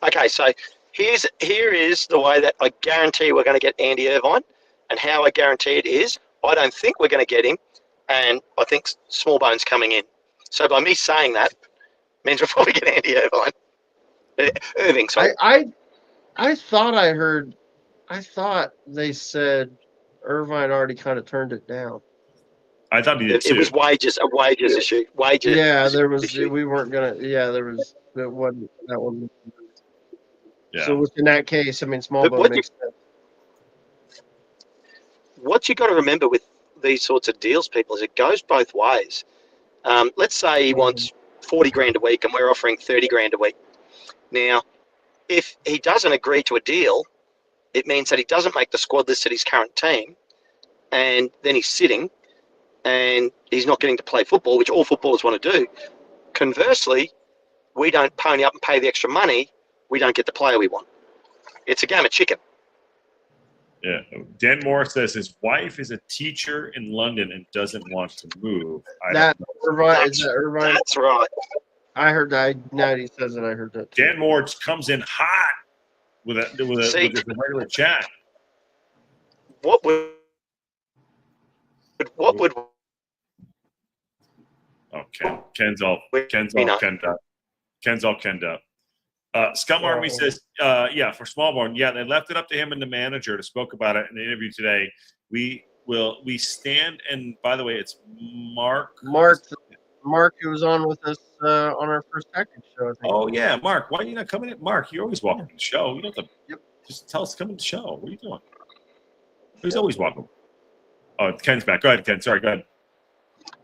Okay, so here is the way that I guarantee we're going to get Andy Irvine, and how I guarantee it is I don't think we're going to get him, and I think Smallbone's coming in. So by me saying that means we'll probably get Andy Irvine. Sorry. I thought they said Irvine already kind of turned it down. I thought he did too. It was a wages issue. Wages. Yeah, there was. Issue. We weren't gonna. Yeah, there was. That wasn't that one. Yeah. So in that case, I mean, Smallbone makes sense. What you got to remember with these sorts of deals, people, is it goes both ways. Let's say he wants 40 grand a week, and we're offering 30 grand a week. Now, if he doesn't agree to a deal, it means that he doesn't make the squad list at his current team, and then he's sitting, and he's not getting to play football, which all footballers want to do. Conversely, we don't pony up and pay the extra money, we don't get the player we want. It's a game of chicken. Yeah. Dan Moore says his wife is a teacher in London and doesn't want to move. That's Irvine. That's right. I heard that. Now he says it. I heard that too. Dan Moore comes in hot with a regular chat. What would Ken's all kenned up. Scum Army says, for Smallbone, yeah, they left it up to him and the manager to spoke about it in the interview today. We stand, and by the way, it's Mark, who was on with us on our first tactics show, I think. Oh yeah, Mark, why are you not coming in? Mark, you're always welcome to the show. You don't have to just tell us to come to the show. What are you doing? He's always welcome. Oh, Ken's back. Go ahead, Ken. Sorry, go ahead.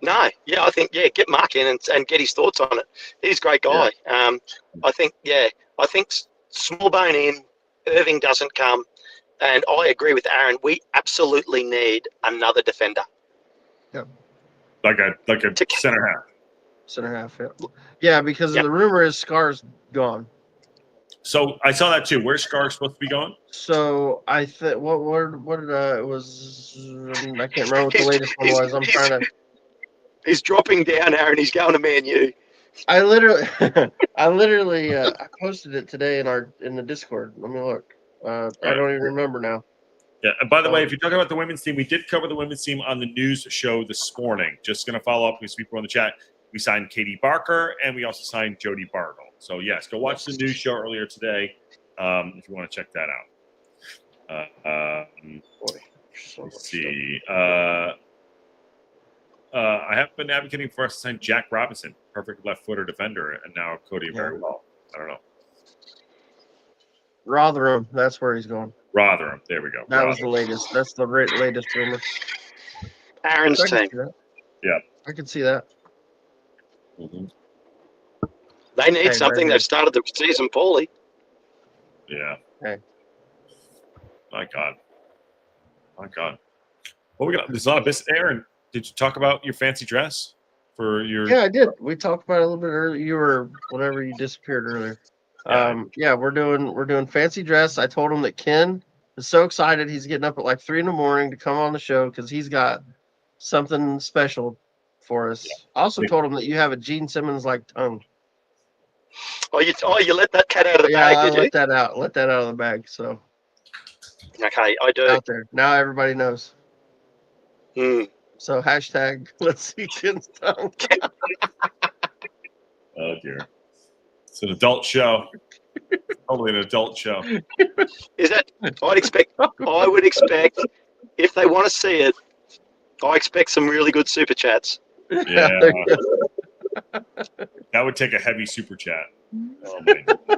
No, yeah, I think get Mark in and get his thoughts on it. He's a great guy. Yeah. I think Smallbone in, Irving doesn't come, and I agree with Aaron. We absolutely need another defender. Yeah, like a center half. Center half, yeah, because the rumor is Scar's gone. So I saw that too. Where's Scar supposed to be going? So I think what did it was? I can't remember what the latest one was. I'm trying to. He's dropping down, Aaron. He's going to Man U. I literally I posted it today in the Discord. Let me look. I don't even remember now. Yeah. And by the way, if you're talking about the women's team, we did cover the women's team on the news show this morning. Just going to follow up with people in the chat. We signed Katie Barker, and we also signed Jody Bartle. So yes, go watch the news show earlier today if you want to check that out. Let's see. I have been advocating for us to sign Jack Robinson, perfect left-footer defender, and now Cody very well. I don't know. Rotherham, that's where he's going. Rotherham. There we go. That was the latest. That's the latest rumor. Aaron's I can team. see that. Yeah. I can see that. Mm-hmm. They need Hey, something. right They've started the season poorly. Yeah. Hey. My God. Well, we got there's a lot of business. Aaron, did you talk about your fancy dress for your? Yeah, I did. We talked about it a little bit earlier. You were whenever you disappeared earlier. Yeah. We're doing fancy dress. I told him that Ken is so excited he's getting up at like 3 a.m. to come on the show because he's got something special for us. I also told him that you have a Gene Simmons like tongue. Oh, you let that cat out of the Yeah, bag, I did you? let that out. Let that out of the bag. So Okay, I do. out there now, everybody knows. Hmm. So hashtag let's see Ken's tongue. Oh dear. It's an adult show. Totally an adult show. Is that? I would expect if they want to see it, I expect some really good super chats. Yeah. That would take a heavy super chat. Oh my goodness.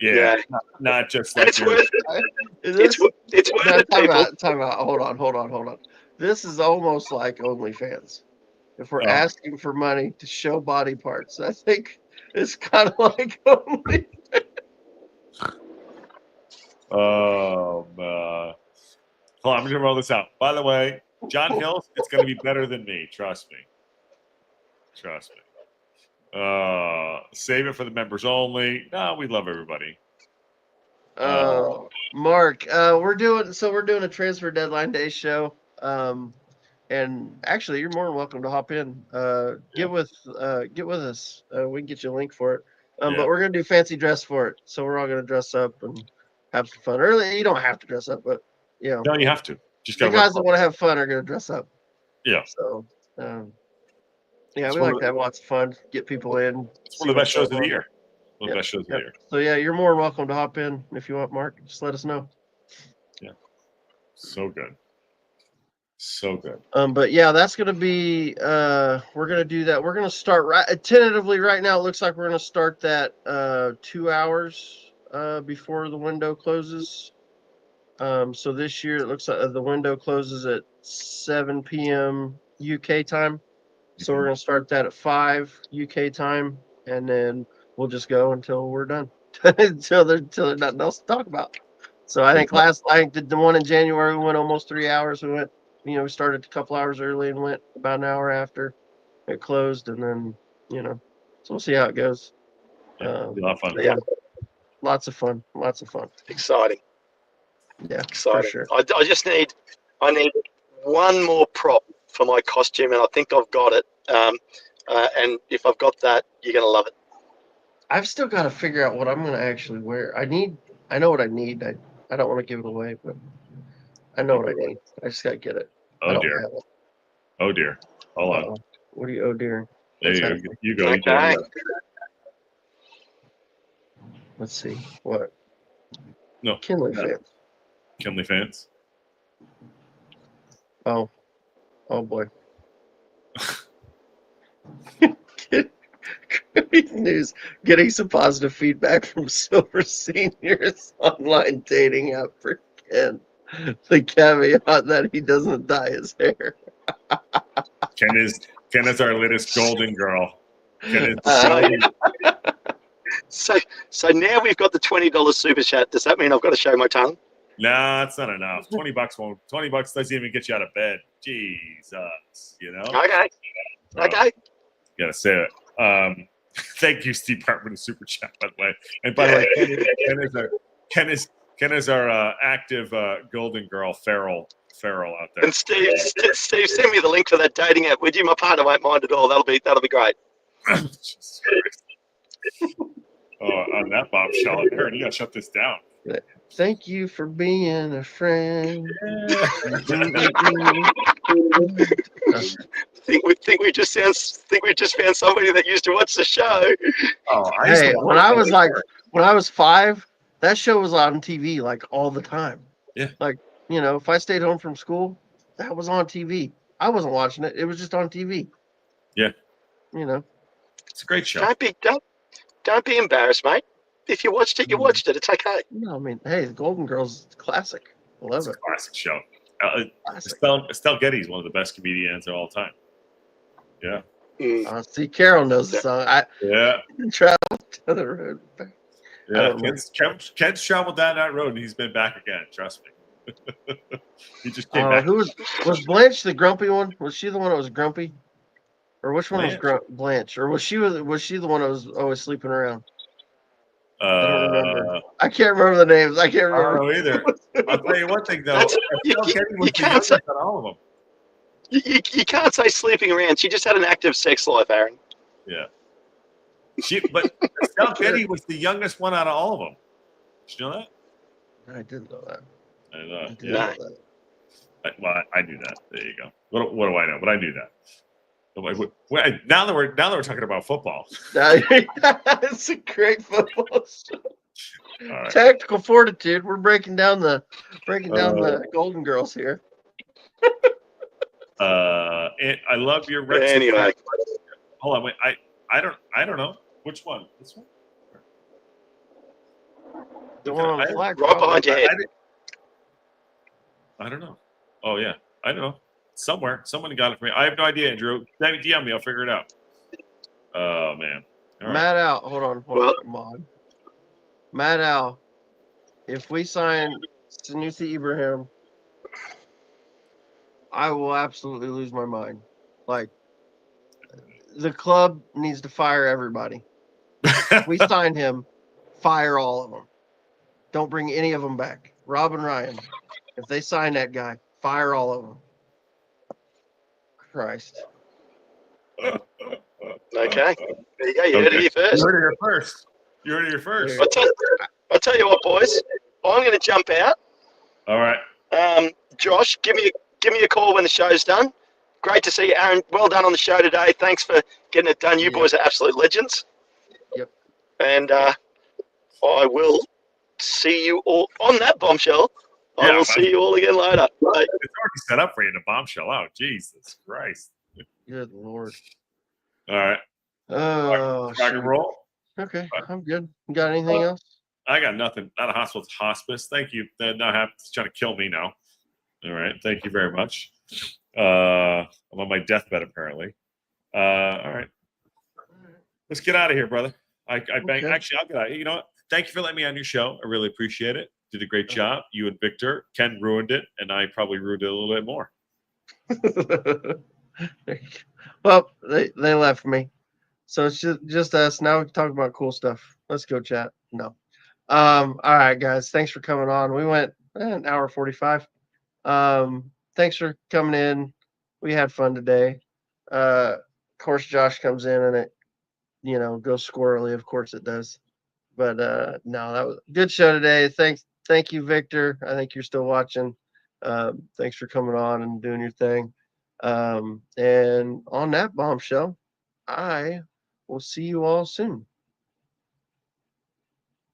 Yeah. Not just And like your, it's worth it, people. Time out. Hold on. This is almost like OnlyFans. If we're asking for money to show body parts, I think it's kind of like Only. oh man. Hold on, I'm gonna roll this out. By the way, John Hills, it's gonna be better than me. Trust me. Save it for the members only. No, we love everybody. Mark, we're doing a transfer deadline day show. And actually, you're more than welcome to hop in. Get with us. We can get you a link for it. But we're gonna do fancy dress for it, so we're all gonna dress up and have some fun. Early, you don't have to dress up, but No, you have to. Just the gotta guys that want to have fun are gonna dress up. Yeah. So, we like to have lots of fun, get people in. It's one of the best shows of the year. One of the best shows of the year. So yeah, you're more than welcome to hop in if you want, Mark. Just let us know. Yeah. So good. But yeah, that's gonna be we're gonna do that. We're gonna start tentatively right now. It looks like we're gonna start that 2 hours before the window closes. So this year it looks like the window closes at 7 p.m. UK time. So we're gonna start that at 5 UK time, and then we'll just go until we're done, until there's nothing else to talk about. So I think the one in January we went almost 3 hours. We started a couple hours early and went about an hour after it closed, and then so we'll see how it goes. Yeah, a lot of fun. Yeah, lots of fun. Exciting. Yeah, Exciting. for sure. I need one more prop for my costume, and I think I've got it. And if I've got that, you're gonna love it. I've still got to figure out what I'm going to actually wear. I know what I need. I don't want to give it away, but I know what I need. I just got to get it. Oh dear. Hold on. What are you? Oh dear. There you go. You go. Okay. Let's see. What? No. Kinley fans. Kinley fans. Oh boy. Great news. Getting some positive feedback from Silver Senior's online dating app for Ken. The caveat that he doesn't dye his hair. Ken is our latest golden girl. So now we've got the $20 super chat. Does that mean I've got to show my tongue? Nah, it's not enough. $20 won't. $20 doesn't even get you out of bed. Jesus, Okay. Okay. You gotta say it. Thank you, Steve Hartman, the super chat, by the way. And by the way, Ken is our active golden girl, feral out there. And Steve, send me the link for that dating app, would you? My partner won't mind at all. That'll be great. Jesus Christ. On that bombshell, Aaron, you gotta shut this down. Thank you for being a friend. think we just found somebody that used to watch the show. Oh, when I was 5, that show was on TV like all the time. Yeah. Like, if I stayed home from school, that was on TV. I wasn't watching it. It was just on TV. Yeah. It's a great show. Don't be embarrassed, mate. If you watched it, you watched it. It's okay. No, I mean, hey, the Golden Girls classic. I love It's a it. classic show. Classic. Estelle Getty is one of the best comedians of all time. Yeah. See, Carol knows the song. I traveled to the road. Yeah, Ken's traveled down that road and he's been back again. Trust me. He just came back. Who was Blanche the grumpy one? Was she the one that was grumpy, or which one was Blanche? Or was she the one that was always sleeping around? I don't remember. I can't remember the names. I can't remember. I don't know either. I'll tell you one thing though. You can't say all of them. You can't say sleeping around. She just had an active sex life, Aaron. Yeah. But Estelle Getty was the youngest one out of all of them. Did you know that? I didn't know that. I know that. Well, I knew that. There you go. What do I know? But I knew that. Now that we're talking about football. It's a great football show. Right. Tactical Fortitude. We're breaking down the Golden Girls here. And I love your anyway. Hold on, wait. I don't know which one. This one. The one on the flag. Right behind your head. I don't know. Oh yeah, I don't know. Somewhere, someone got it for me. I have no idea, Andrew. DM me. I'll figure it out. Oh man. All Matt Al, hold on. Matt Al, if we sign Sanusi Ibrahim, I will absolutely lose my mind. Like, the club needs to fire everybody. If we sign him, fire all of them. Don't bring any of them back. Rob and Ryan, if they sign that guy, fire all of them. Christ. Okay. There you go. You heard it here first. You heard it here first. I'll tell you what, boys. I'm going to jump out. All right. Josh, give me a call when the show's done. Great to see you, Aaron. Well done on the show today. Thanks for getting it done. You boys are absolute legends. Yep. And I will see you all on that bombshell. I will see you all again later. Bye. It's already set up for you to bombshell out. Jesus Christ. Good Lord. All right. Oh, rock and roll. Okay, I'm good. You got anything else? I got nothing. Not a hospital. It's hospice. Thank you. They're not trying to kill me now. All right. Thank you very much. I'm on my deathbed apparently. All right. Let's get out of here, brother. Actually, I'll get out. You know what? Thank you for letting me on your show. I really appreciate it. Did a great job. You and Victor. Ken ruined it, and I probably ruined it a little bit more. Well, they left me. So it's just us. Now we can talk about cool stuff. Let's go chat. No. All right, guys. Thanks for coming on. We went an hour 45. Thanks for coming in. We had fun today. Of course, Josh comes in and it, goes squirrely. Of course it does. But no, that was a good show today. Thank you, Victor. I think you're still watching. Thanks for coming on and doing your thing. And on that bombshell, I will see you all soon.